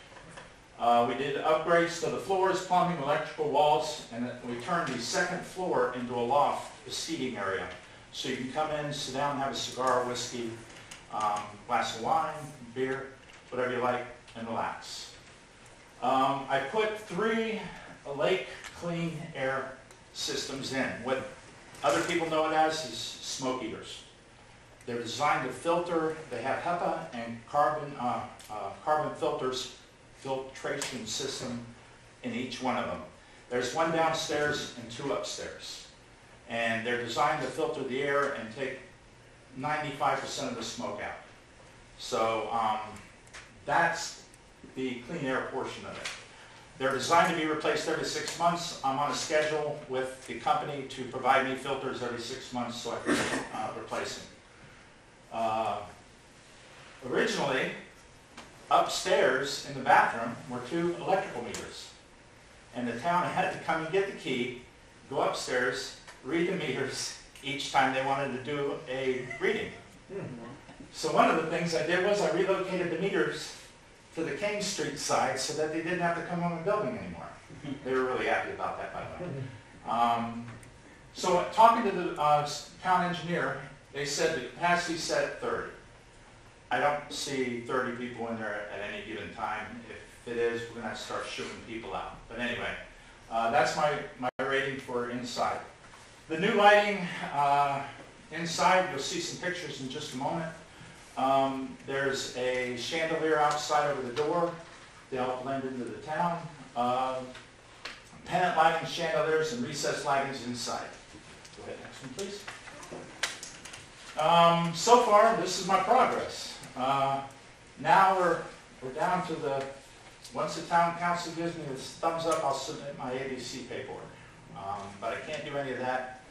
We did upgrades to the floors, plumbing, electrical walls, and we turned the second floor into a loft, a seating area. So you can come in, sit down, have a cigar, whiskey, glass of wine, beer, whatever you like, and relax. I put 3 lake clean air systems in. What other people know it as is smoke eaters. They're designed to filter. They have HEPA and carbon filtration system in each one of them. There's 1 downstairs and 2 upstairs. And they're designed to filter the air and take 95% of the smoke out. So that's the clean air portion of it. They're designed to be replaced every 6 months. I'm on a schedule with the company to provide me filters every 6 months so I can replace them. Originally, upstairs in the bathroom were 2 electrical meters. And the town had to come and get the key, go upstairs, read the meters each time they wanted to do a reading. So one of the things I did was I relocated the meters to the King Street side so that they didn't have to come on the building anymore. They were really happy about that, by the way. So talking to the town engineer, they said the capacity set at 30. I don't see 30 people in there at any given time. If it is, we're going to have to start shooting people out. But anyway, that's my rating for inside. The new lighting inside, you'll see some pictures in just a moment. There's a chandelier outside over the door. They all blend into the town. Pennant lighting, chandeliers, and recessed lightings inside. Go ahead, next one, please. So far, this is my progress. Now we're down to the, once the town council gives me this thumbs up, I'll submit my ABC paperwork. But I can't do any of that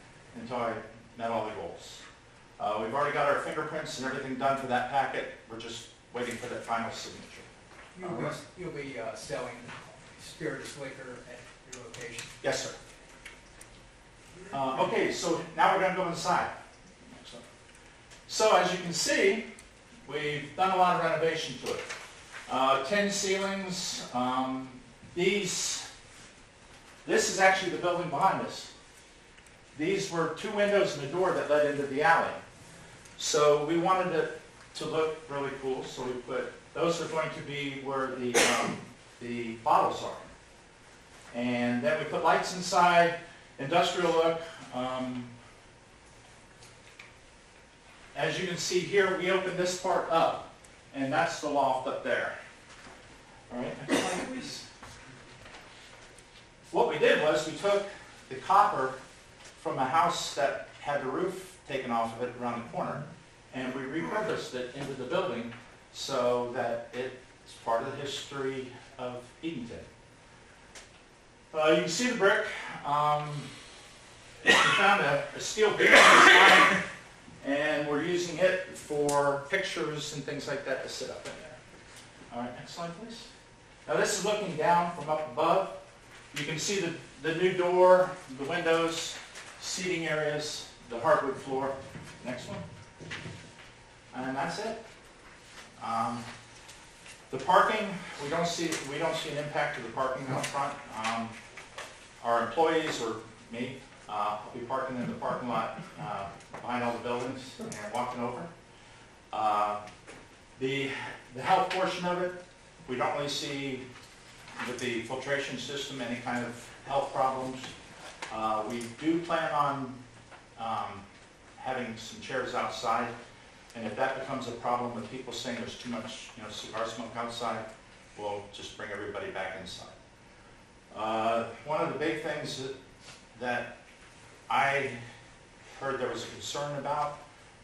until I met all the goals. We've already got our fingerprints and everything done for that packet. We're just waiting for the final signature. You'll be selling spirituous liquor at your location? Yes, sir. Okay, so now we're going to go inside. So as you can see, we've done a lot of renovation to it. Tin ceilings. This is actually the building behind us. These were 2 windows and a door that led into the alley. So we wanted it to look really cool, so we put, those are going to be where the bottles are. And then we put lights inside, industrial look. As you can see here, we opened this part up, and that's the loft up there. All right, next slide, please. What we did was we took the copper from a house that had the roof taken off of it around the corner, and we repurposed it into the building so that it's part of the history of Edenton. You can see the brick. We found a steel beam and we're using it for pictures and things like that to sit up in there. All right, next slide, please. Now this is looking down from up above. You can see the new door, the windows, seating areas, the hardwood floor. Next one. And that's it. The parking, we don't see an impact to the parking out front. Our employees, or me, will be parking in the parking lot behind all the buildings and walking over. The health portion of it, we don't really see with the filtration system any kind of health problems. We do plan on having some chairs outside, and if that becomes a problem with people saying there's too much cigar smoke outside, we'll just bring everybody back inside. One of the big things that I heard there was a concern about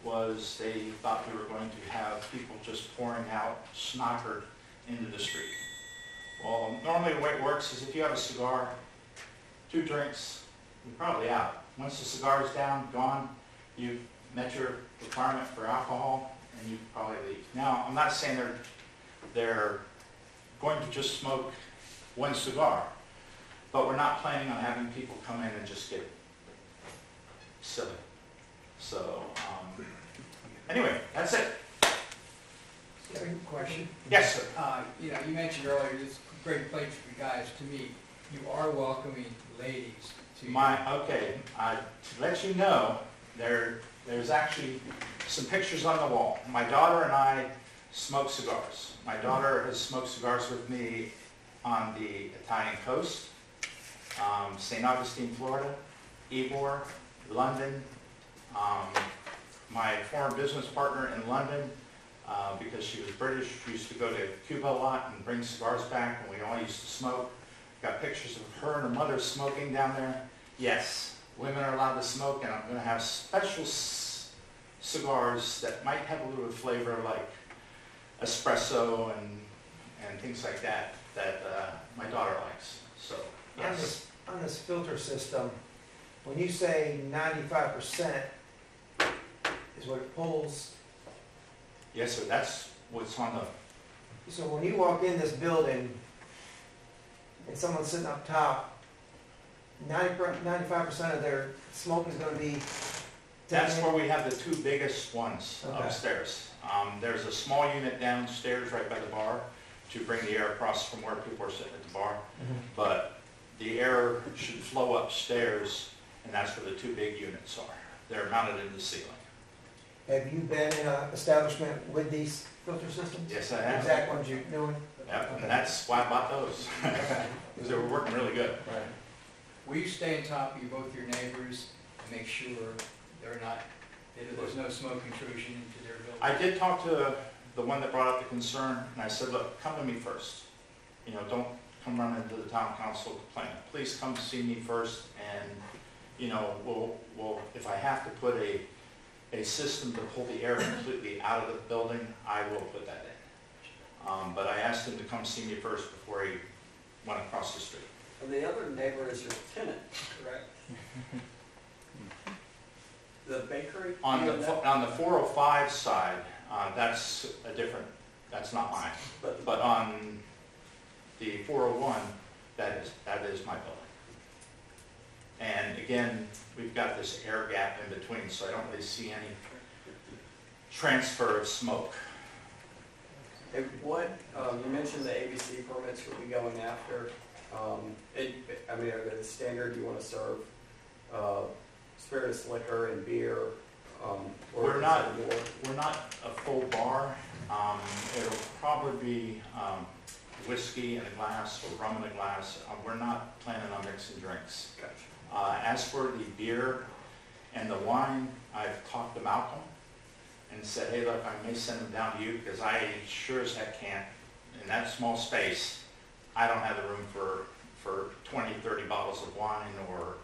was they thought we were going to have people just pouring out snockered into the street. Well, normally the way it works is if you have a cigar, 2 drinks, you're probably out. Once the cigar is down, gone, you've met your requirement for alcohol, and you probably leave. Now, I'm not saying they're going to just smoke 1 cigar, but we're not planning on having people come in and just get silly. So, anyway, that's it. Question? Yes, sir. You know, you mentioned earlier, it's a great place for you guys to meet. You are welcoming ladies to Okay, to let you know, there's actually some pictures on the wall. My daughter and I smoke cigars. My daughter has smoked cigars with me on the Italian coast, St. Augustine, Florida, Ybor, London. My former business partner in London, because she was British, used to go to Cuba a lot and bring cigars back, and we all used to smoke. Got pictures of her and her mother smoking down there. Yes, women are allowed to smoke, and I'm going to have special cigars that might have a little bit of flavor, like espresso and things like that my daughter likes. So, yes. On this filter system, when you say 95% is what it pulls, Yes, sir, that's what's on the... so when you walk in this building and someone's sitting up top, 95% of their smoke is going to be... That's where we have the 2 biggest ones Okay. upstairs. There's a small unit downstairs right by the bar to bring the air across from where people are sitting at the bar. But the air should flow upstairs, and that's where the 2 big units are. They're mounted in the ceiling. Have you been in an establishment with these filter systems? Yes, I have. Exact ones you knew? Yep, and that's why I bought those, because they were working really good. Right. Will you stay on top of both your neighbors and make sure there's no smoke intrusion into their building? I did talk to the one that brought up the concern, and I said, look, come to me first. You know, don't come running to the town council complaining. Please come see me first, and, you know, we'll if I have to put a system to pull the air completely out of the building, I will put that in. But I asked him to come see me first before he went across the street. And the other neighbor is your tenant, correct? The bakery? On the 405 side, that's a different, that's not mine. But on the 401, that is my building. And again, we've got this air gap in between, so I don't really see any transfer of smoke. And what, you mentioned the ABC permits you'll be going after. I mean, are they standard, you want to serve spirits, liquor, and beer? Or We're not a full bar. It'll probably be whiskey in a glass or rum in a glass. We're not planning on mixing drinks. Gotcha. As for the beer and the wine, I've talked to Malcolm and said, hey, look, I may send them down to you because I sure as heck can't. In that small space, I don't have the room for 20, 30 bottles of wine or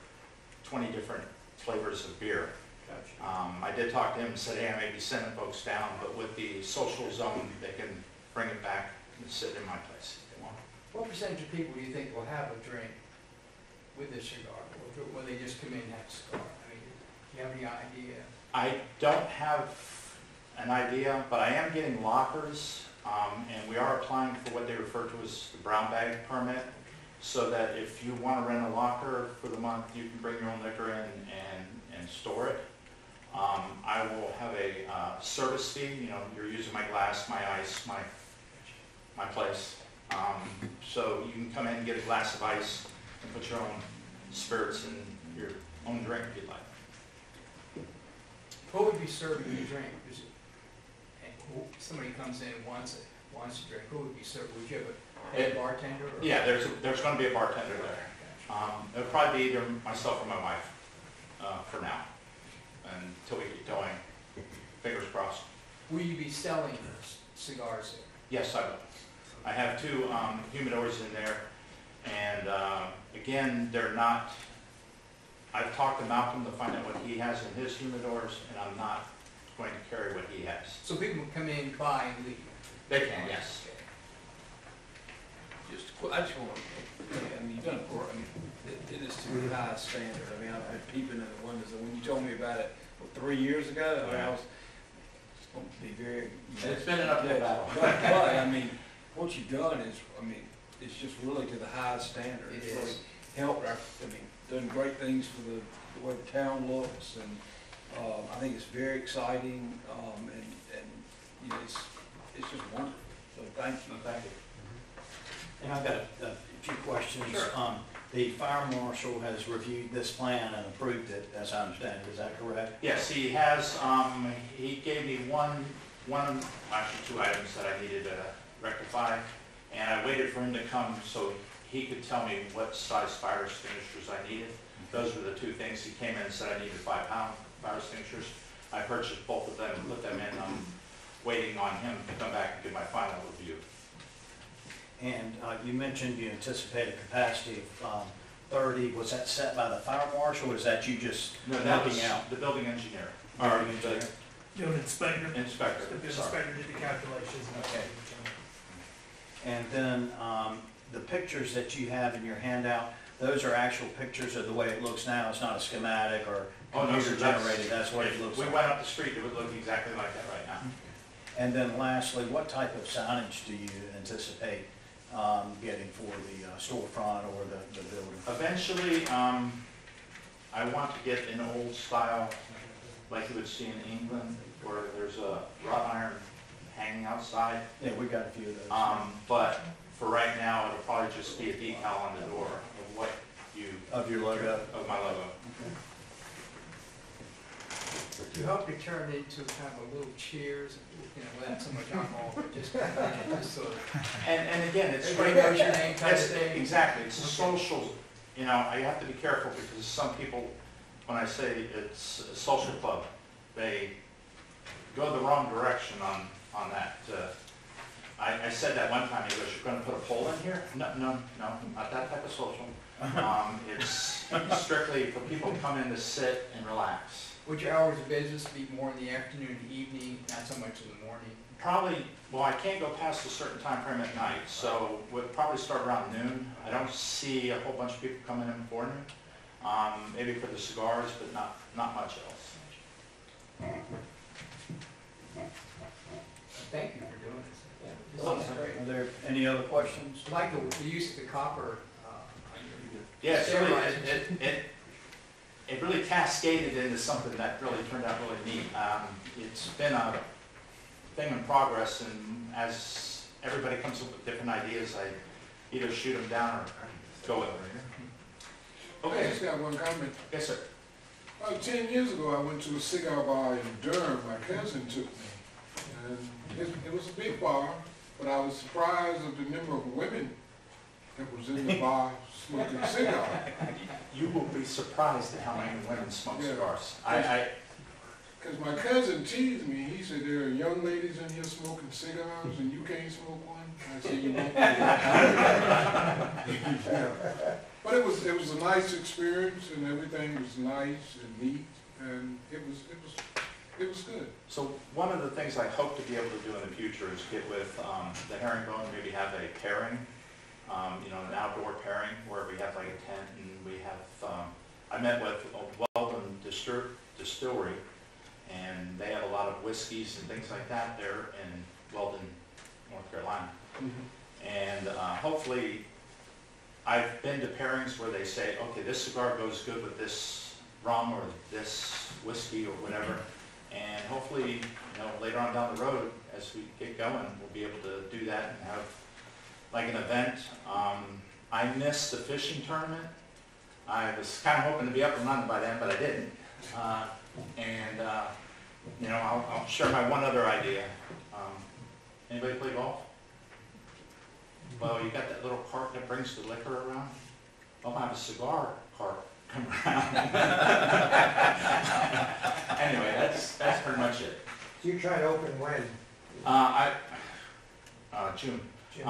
20 different flavors of beer. Gotcha. I did talk to him and said, hey, I may be sending folks down, but with the social zone, they can bring it back and sit in my place if they want. What percentage of people do you think will have a drink with a cigar, or will they just come in and have a cigar? I mean, do you have any idea? I don't have an idea, but I am getting lockers, and we are applying for what they refer to as the brown bag permit, so that if you want to rent a locker for the month, you can bring your own liquor in and store it. I will have a service fee. You know, you're using my glass, my ice, my place. So you can come in and get a glass of ice and put your own spirits in your own drink if you'd like. What would be serving you a drink? Is it, somebody comes in and wants a drink, who would be serving? Would you have a bartender? Or? Yeah, there's going to be a bartender there. It'll probably be either myself or my wife for now, until we get going. Fingers crossed. Will you be selling cigars there? Yes, I will. I have 2 humidors in there, and And again, they're not, I've talked to Malcolm to find out what he has in his humidors, and I'm not going to carry what he has. So people can come in, buy, and leave? They can, yes. I just want to, I mean, you've done, I mean, it is to the highest standard. I mean, I've been peeping in the windows, and when you told me about it, 3 years ago, I mean, I was going to be very. It's been an uphill battle. But, I mean, what you've done is, I mean, it's just really to the highest standard. It It's is. really helped, I mean, done great things for the way the town looks, and I think it's very exciting, and you know, it's just wonderful. So thank you. Thank you. And I've got a few questions. Sure. The fire marshal has reviewed this plan and approved it, as I understand it. Is that correct? Yes, he has, he gave me actually 2 items that I needed to rectify, and I waited for him to come so he could tell me what size fire extinguishers I needed. Those were the 2 things. He came in and said I needed 5-pound fire extinguishers. I purchased both of them and put them in. I'm waiting on him to come back and give my final review. And you mentioned you anticipate a capacity of 30. Was that set by the fire marshal, or is that you just No, that was looking out? the building engineer. Building engineer? Do an inspector. Inspector, The sorry. inspector did the calculations. Okay. And then the pictures that you have in your handout, those are actual pictures of the way it looks now. It's not a schematic or Oh, no, sir, computer generated. That's what it looks We like. went up the street, it would look exactly like that right now. And then lastly, what type of signage do you anticipate getting for the storefront or the building? Eventually, I want to get an old style, like you would see in England, where there's a wrought iron hanging outside. Yeah, we got a few of those. But for right now, it'll probably just be a decal on the door of what you, Of your logo? of my logo. You hope to turn it into kind of a little Cheers, you know, without so much alcohol, but just sort of. And again, it's. Everybody knows your name kind of It's- thing. Exactly, it's a social, you know, I have to be careful because some people, when I say it's a social club, they go the wrong direction on that. I said that one time, he goes, "You're gonna put a pole in here?" No, not that type of social. It's strictly for people to come in to sit and relax. Would your hours of business be more in the afternoon, evening, not so much in the morning? Probably, well, I can't go past a certain time frame at night, so we'll probably start around noon. I don't see a whole bunch of people coming in before noon. Maybe for the cigars, but not much else. Thank you for doing this. Yeah, this is great. Are there any other questions? I like the use of the copper. On your- Yeah, it's really, it really cascaded into something that really turned out really neat. It's been a thing in progress, and as everybody comes up with different ideas, I either shoot them down or go with them. I Okay, just got one comment. yes, sir. About 10 years ago, I went to a cigar bar in Durham. My cousin took me. And it was a big bar, but I was surprised at the number of women that was in the bar smoking cigars. You will be surprised at how many women smoke Yeah. cigars. Because my cousin teased me. He said, "There are young ladies in here smoking cigars and you can't smoke one?" I said, "You won't." But it was a nice experience, and everything was nice and neat, and it was good. So one of the things I hope to be able to do in the future is get with the Herringbone, maybe have a pairing, an outdoor pairing where we have like a tent and we have, I met with Weldon Distillery, and they have a lot of whiskeys and things like that there in Weldon, North Carolina. And hopefully, I've been to pairings where they say, okay, this cigar goes good with this rum or this whiskey or whatever. And hopefully, later on down the road, as we get going, we'll be able to do that and have like an event. I missed the fishing tournament. I was kind of hoping to be up and running by then, but I didn't. I'll share my one other idea. Anybody play golf? Well, you got that little cart that brings the liquor around. I'll have a cigar cart come around. Anyway, that's pretty much it. So you're trying to open when? June. June.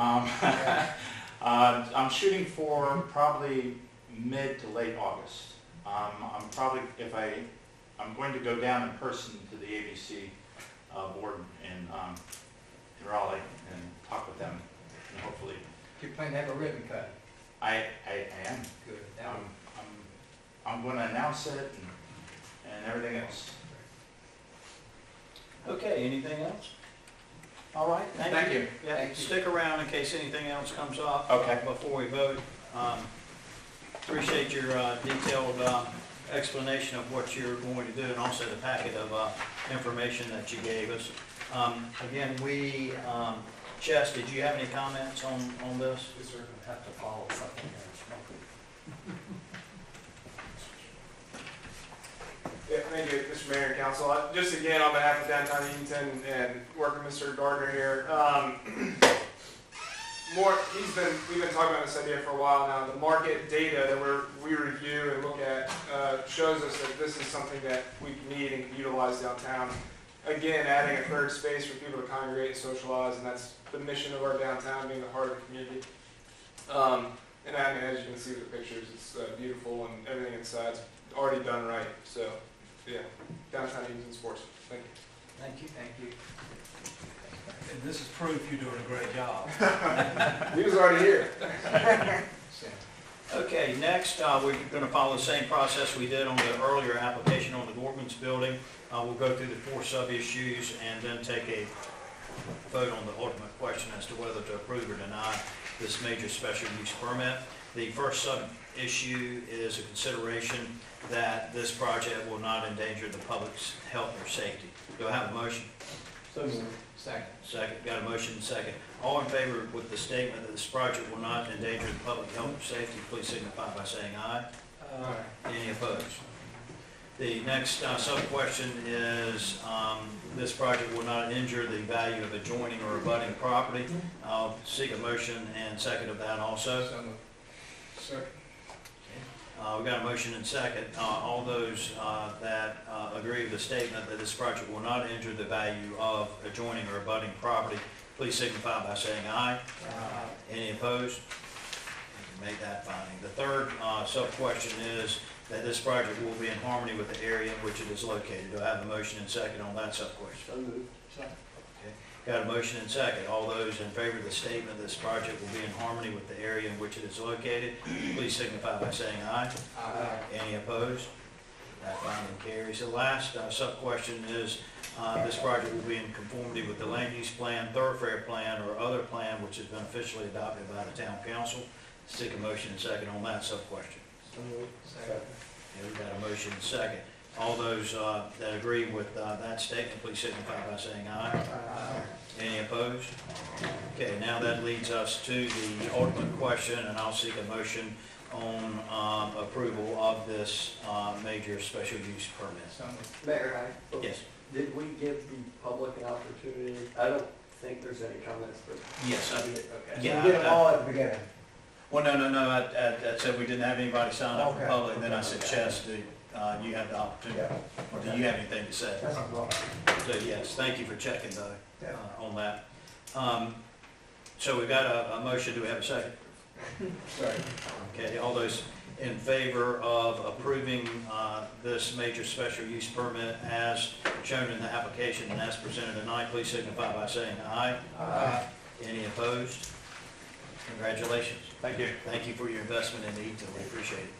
I'm shooting for probably mid to late August. I'm probably, I'm going to go down in person to the ABC board in Raleigh and talk with them, and hopefully. You plan to have a ribbon cut? I am. Good. I'm going to announce it and everything else. Okay, anything else? All right, thank you. Yeah, Thank you. stick around in case anything else comes up. Okay. Before we vote. Appreciate your detailed explanation of what you're going to do, and also the packet of information that you gave us. Again, Chess, did you have any comments on this? Is there going to have to follow something else? Yeah, thank you, Mr. Mayor and Council. Just again, on behalf of downtown Edenton and working with Mr. Gardner here, we've been talking about this idea for a while now. The market data that we review and look at shows us that this is something that we need and can utilize downtown. Again, adding a third space for people to congregate and socialize, and that's the mission of our downtown, being the heart of the community. And as you can see with the pictures, it's beautiful, and everything inside's already done right. So, yeah, downtown Edenton Sports. Thank you. Thank you. Thank you. And this is proof you're doing a great job. He was already here. Okay, next, we're going to follow the same process we did on the earlier application on the Gorman's building. We'll go through the 4 sub-issues and then take a vote on the ultimate question as to whether to approve or deny this major special use permit. The first sub-issue is a consideration that this project will not endanger the public's health or safety. Do I have a motion? So moved. Second. Second. Got a motion and second. All in favor with the statement that this project will not endanger the public health or safety, please signify by saying aye. Any opposed? The next sub-question is this project will not injure the value of adjoining or abutting property. I'll seek a motion and second of that also. Second. We've got a motion and second. All those that agree with the statement that this project will not injure the value of adjoining or abutting property, please signify by saying aye. Any opposed? Make that finding. The third sub-question is that this project will be in harmony with the area in which it is located. Do I have a motion and second on that sub-question? So moved. Got a motion and second. All those in favor of the statement this project will be in harmony with the area in which it is located, please signify by saying aye. Aye. Any opposed? That finding carries. The last sub-question is this project will be in conformity with the land use plan, thoroughfare plan, or other plan which has been officially adopted by the town council. Seek a motion and second on that sub-question. So moved. Second. We've got a motion and second. All those that agree with that statement, please signify by saying aye. Any opposed? Okay, now that leads us to the ultimate question, and I'll seek a motion on approval of this major special use permit. Mayor, Yes. did we give the public an opportunity? I don't think there's any comments, but. Yes, I did. Okay. Yeah, We did them all at the beginning. Well, no, I said we didn't have anybody sign up for Okay. public, and then I said, Chess, you have the opportunity, or do you have anything to say? That's a problem. So, yes, thank you for checking though, Yeah. on that. So we've got a motion, do we have a second? Second. Okay, all those in favor of approving this major special use permit as shown in the application and as presented tonight, please signify by saying aye. Aye. Any opposed? Congratulations. Thank you. Thank you for your investment in Edenton, we appreciate it.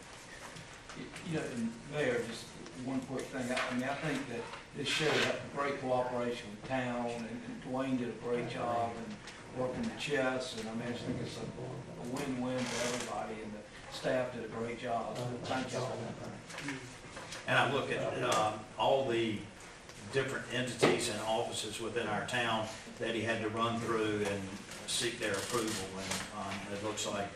You know, and Mayor, just one quick thing, I mean, I think that this showed up great cooperation with town, and Dwayne did a great job, and working with Chess, and I mean, I just think it's a win-win for everybody, and the staff did a great job, so thank y'all. And I look at all the different entities and offices within our town that he had to run through and seek their approval, and it looks like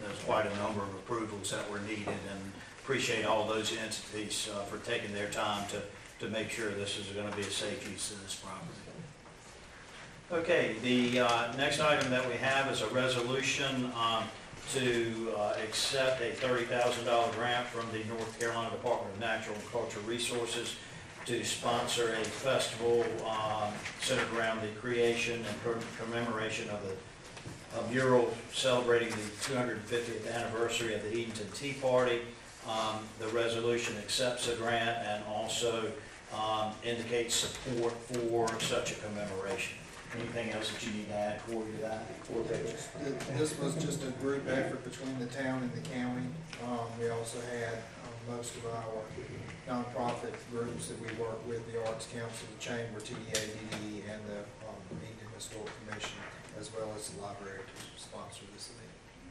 there's quite a number of approvals that were needed, and appreciate all those entities for taking their time to make sure this is going to be a safe use of this property. Okay, the next item that we have is a resolution to accept a $30,000 grant from the North Carolina Department of Natural and Cultural Resources to sponsor a festival centered around the creation and commemoration of the a mural celebrating the 250th anniversary of the Edenton Tea Party. The resolution accepts the grant and also indicates support for such a commemoration. Anything else that you need to add, Corey, to that? This was just a group effort between the town and the county. We also had most of our nonprofit groups that we work with, the Arts Council, the Chamber, TDA, DDE, and the Edenton Historic Commission, as well as the library to sponsor this event.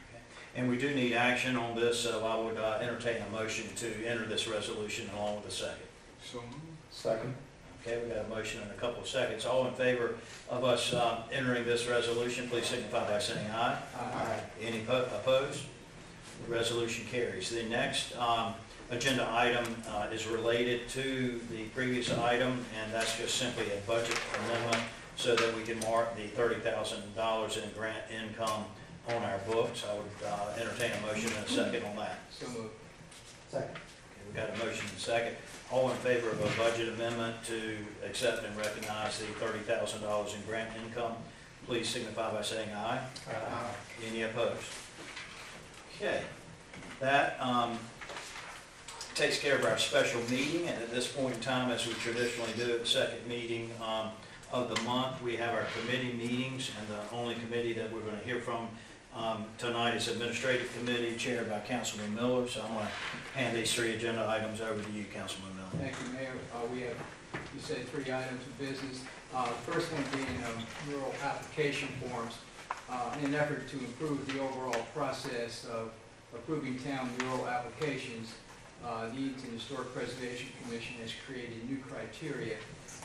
Okay. And we do need action on this, so I would entertain a motion to enter this resolution along with a second. So, Second. Okay, we got a motion in a couple of seconds. All in favor of us entering this resolution, please signify by saying aye. Aye. Any opposed? The resolution carries. The next agenda item is related to the previous item, and that's just simply a budget amendment so that we can mark the $30,000 in grant income on our books. I would entertain a motion and a second on that. So moved. Second. Okay, we've got a motion and a second. All in favor of a budget amendment to accept and recognize the $30,000 in grant income, please signify by saying aye. Aye. Any opposed? Okay. That takes care of our special meeting, and at this point in time, as we traditionally do at the second meeting of the month, we have our committee meetings, and the only committee that we're going to hear from tonight is Administrative Committee chaired by Councilman Miller. So I'm going to hand these three agenda items over to you, Councilman Miller. Thank you, Mayor. We have, you said, 3 items of business. The first one being mural application forms. In an effort to improve the overall process of approving town mural applications, the Edenton Historic Preservation Commission has created new criteria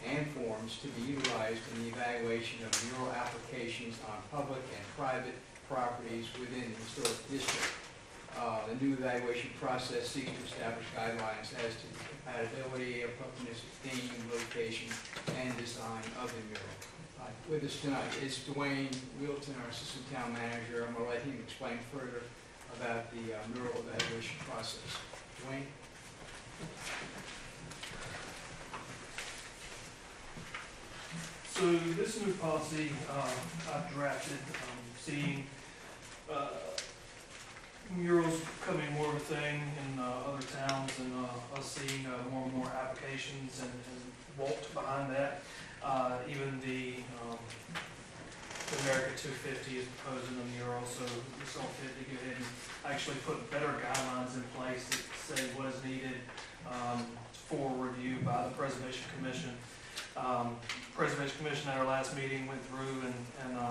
and forms to be utilized in the evaluation of mural applications on public and private properties within the historic district. The new evaluation process seeks to establish guidelines as to the compatibility, appropriateness of theme, location, and design of the mural. With us tonight is Dwayne Wheelton, our Assistant Town Manager. I'm going to let him explain further about the mural evaluation process. Dwayne? So this new policy I've drafted, seeing murals becoming more of a thing in other towns, and us seeing more and more applications and Walt behind that. Even the America 250 is proposing a mural, so we saw fit to go ahead and actually put better guidelines in place that say what is needed for review by the Preservation Commission. Preservation Commission at our last meeting went through and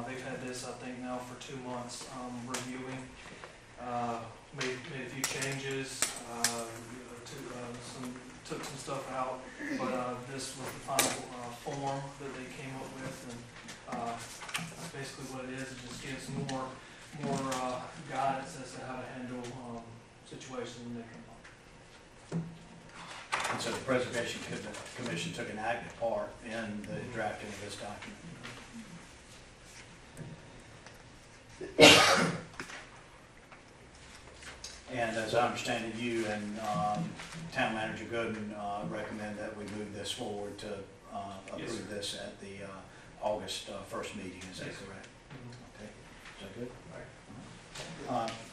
they've had this, I think, now for 2 months reviewing. Made a few changes, took some stuff out, but this was the final form that they came up with, and that's basically what it is. It just gives more guidance as to how to handle situations when they come up. And so the Preservation Commission took an active part in the drafting of this document. And as I understand it, you and Town Manager Godin recommend that we move this forward to approve this at the August 1st meeting. Is that correct? Okay. Is that good?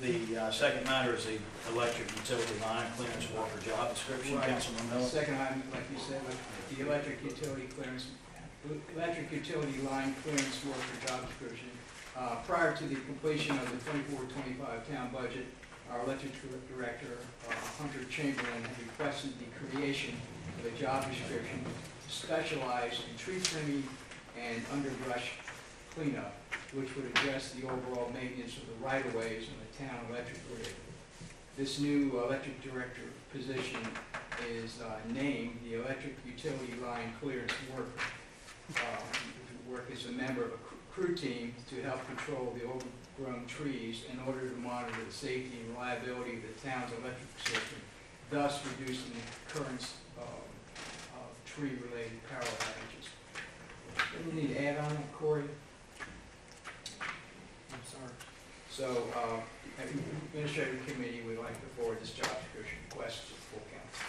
The second matter is the electric utility line clearance worker job description. Right. Councilman Miller. Second item, like you said, the electric utility line clearance worker job description. Prior to the completion of the 24-25 town budget, our electric director, Hunter Chamberlain, had requested the creation of a job description specialized in tree trimming and underbrush cleanup, which would address the overall maintenance of the right-of-ways in the town electric grid. This new electric director position is named the electric utility line clearance worker. Work as a member of a crew team to help control the overgrown trees in order to monitor the safety and reliability of the town's electric system, thus reducing the occurrence of tree-related power outages. Anything you need to add on that, Corey? I'm sorry. So, Administrative Committee would like to forward this job description request to the full council.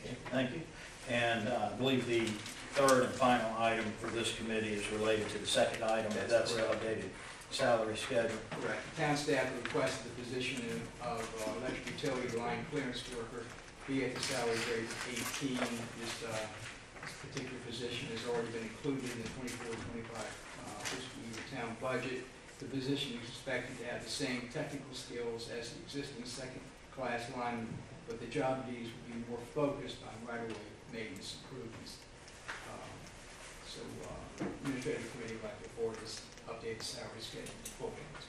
Okay, thank you. And I believe the third and final item for this committee is related to the second item, but that's updated salary schedule. Correct. Town staff requested the position of electric utility line clearance worker be at the salary grade of 18. This particular position has already been included in the 24-25 fiscal year town budget. The position is expected to have the same technical skills as the existing second-class lineman, but the job duties will be more focused on right-of-way maintenance improvements. So, administrative committee would like to forward this updated salary schedule to full council.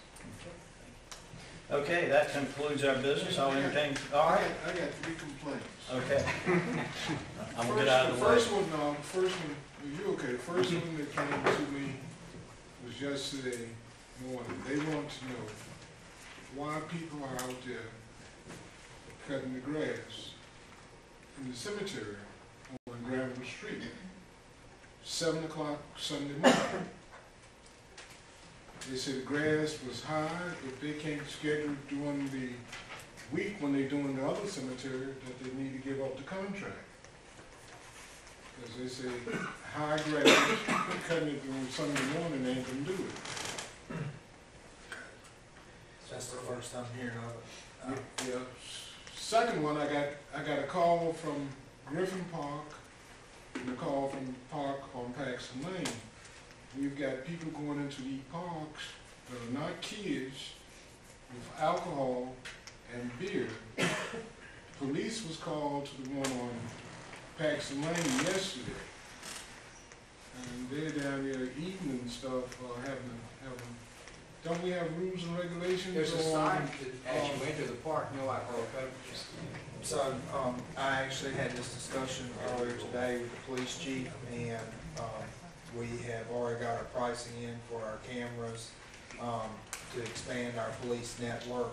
Okay, that concludes our business. I'll entertain, all right. I got 3 complaints. Okay. I'm gonna get out of the way. The first one, you okay? The first one that came to me was yesterday morning. They want to know why people are out there cutting the grass in the cemetery on Granville Street, 7 o'clock Sunday morning. They said the grass was high. If they can't schedule during the week when they're doing the other cemetery, that they need to give up the contract. Because they say high grass, cutting it on Sunday morning, they ain't gonna do it. That's the first time hearing of it. Yeah. Second one, I got a call from Griffin Park and a call from Park on Paxton Lane. We've got people going into these parks that are not kids with alcohol and beer. Police was called to the one on Paxton Lane yesterday. And they're down there eating and stuff, don't we have rules and regulations? There's a sign that as you enter the park, no alcohol beverages. So, I actually had this discussion earlier today with the police chief, and, we have already got our pricing in for our cameras, to expand our police network,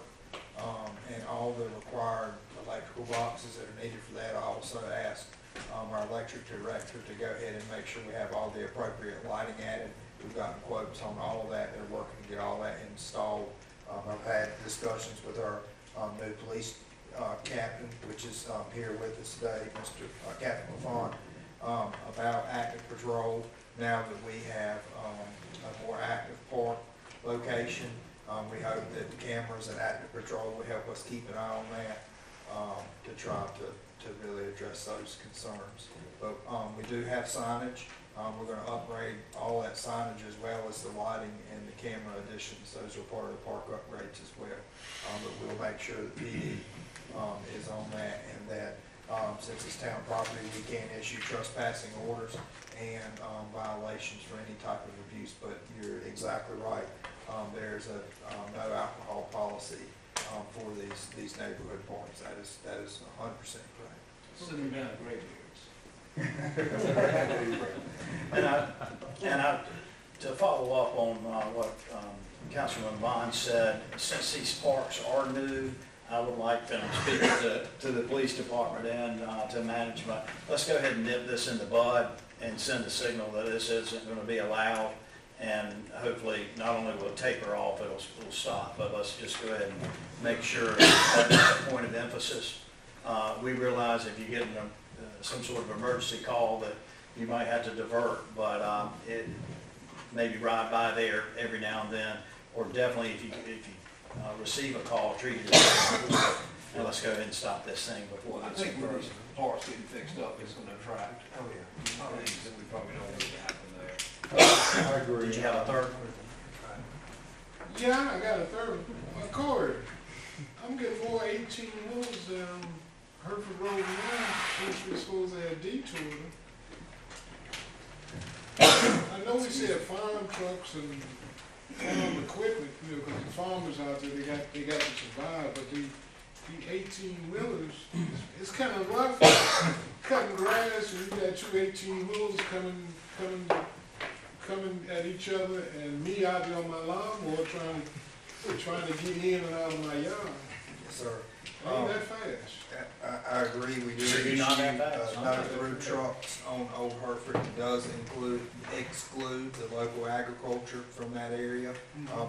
and all the required electrical boxes that are needed for that. I also asked, our electric director to go ahead and make sure we have all the appropriate lighting added. We've gotten quotes on all of that. They're working to get all that installed. I've had discussions with our new police captain, which is here with us today, Mr. Captain LaFont, about active patrol. Now that we have a more active park location, we hope that the cameras and active patrol will help us keep an eye on that to try to really address those concerns. But we do have signage. We're going to upgrade all that signage as well as the lighting and the camera additions. Those are part of the park upgrades as well. But we'll make sure that PD is on that, and that since it's town property, we can't issue trespassing orders and violations for any type of abuse. But you're exactly right. There's a no alcohol policy for these neighborhood parks. That is 100% correct. Sitting down at Graybeards. And to follow up on what Councilman Vaughn said, since these parks are new, I would like them to speak to the police department and to management. Let's go ahead and nip this in the bud and send a signal that this isn't going to be allowed, and hopefully not only will it taper off, it'll stop, but let's just go ahead and make sure that that's a point of emphasis. We realize if you get some sort of emergency call that you might have to divert, but it maybe ride by there every now and then, or definitely if you receive a call, treat it as and let's go ahead and stop this thing before I it's think with further. these parts getting fixed up, it's going to attract things that we probably don't want to happen there. I agree. Did you have a third? Yeah, I got a third. Corey, I'm getting more 18 wheels down Hereford Road now, which we're supposed to have detoured. I know we said farm trucks and farm equipment, because the farmers out there, they got to survive, but the 18-wheelers, it's kind of rough cutting grass, and you got two 18-wheelers coming at each other, and me out there on my lawnmower trying to get in and out of my yard. Yes, sir. Ain't that fast. I agree. We do So you're issue not that fast? no through trucks on Old Hereford. It does exclude the local agriculture from that area,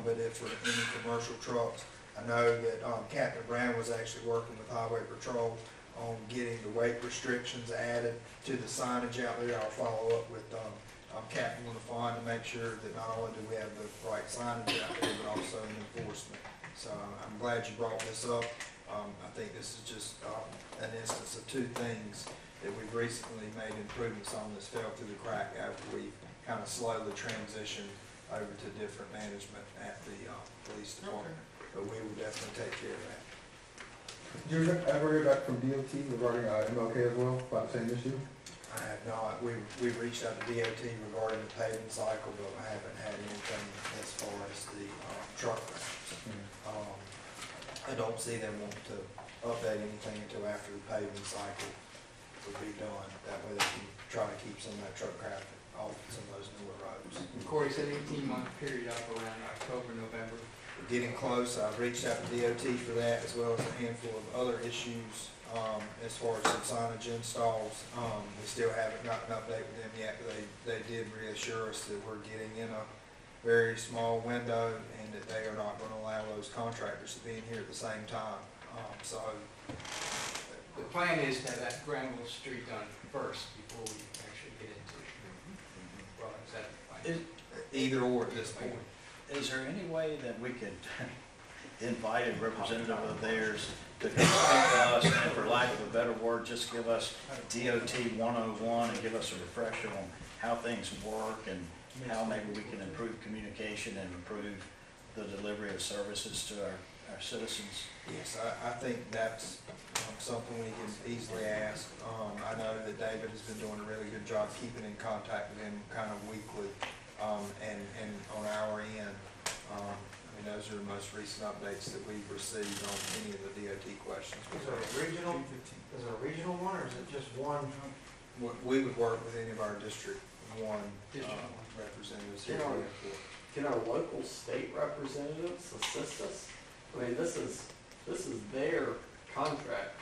but if for any commercial trucks, I know that Captain Brown was actually working with Highway Patrol on getting the weight restrictions added to the signage out there. I'll follow up with capital in the fund to make sure that not only do we have the right signage out there, but also enforcement. So I'm glad you brought this up. I think this is just an instance of two things that we've recently made improvements on that's fell through the crack after we kind of slowly transitioned over to different management at the police department. But we will definitely take care of that. Did you ever hear back from DOT regarding MLK as well about the same issue? I have not. We've reached out to DOT regarding the paving cycle, but I haven't had anything as far as the truck routes. I don't see them wanting to update anything until after the paving cycle would be done. That way they can try to keep some of that truck traffic off some of those newer roads. Corey said 18-month period up around October, November. We're getting close. I've reached out to DOT for that, as well as a handful of other issues as far as some signage installs. We still haven't gotten an update with them yet, but they did reassure us that we're getting in a very small window and that they are not going to allow those contractors to be in here at the same time. So The plan is to have that Granville Street done first before we actually get into it. Well, is that fine? either or at this point. Is there any way that we could invite a representative of theirs to come speak to us, and for lack of a better word, just give us DOT 101 and give us a refresher on how things work and how maybe we can improve communication and improve the delivery of services to our citizens? Yes, I think that's something we can easily ask. I know that David has been doing a really good job keeping in contact with him kind of weekly, and on our end. I mean, those are the most recent updates that we've received on any of the DOT questions. Is there a regional one, or is it just one? We would work with any of our District 1 representatives here at the airport. Can our local state representatives assist us? I mean, this is their contract,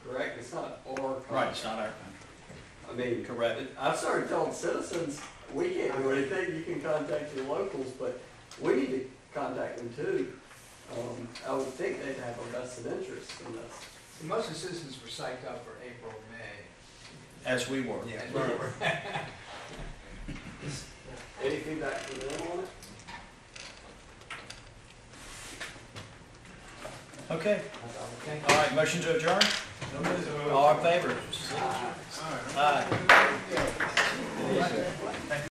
correct? It's not our contract. Right, it's not our I mean, correct. I've started telling citizens, we can't do anything, you can contact your locals, but we need to contact them too. I would think they'd have a vested interest in this. Most of the citizens were psyched up for April, May. As we were. Yeah. Any feedback from them on it? Okay. All right, motion to adjourn? All in favor? Aye.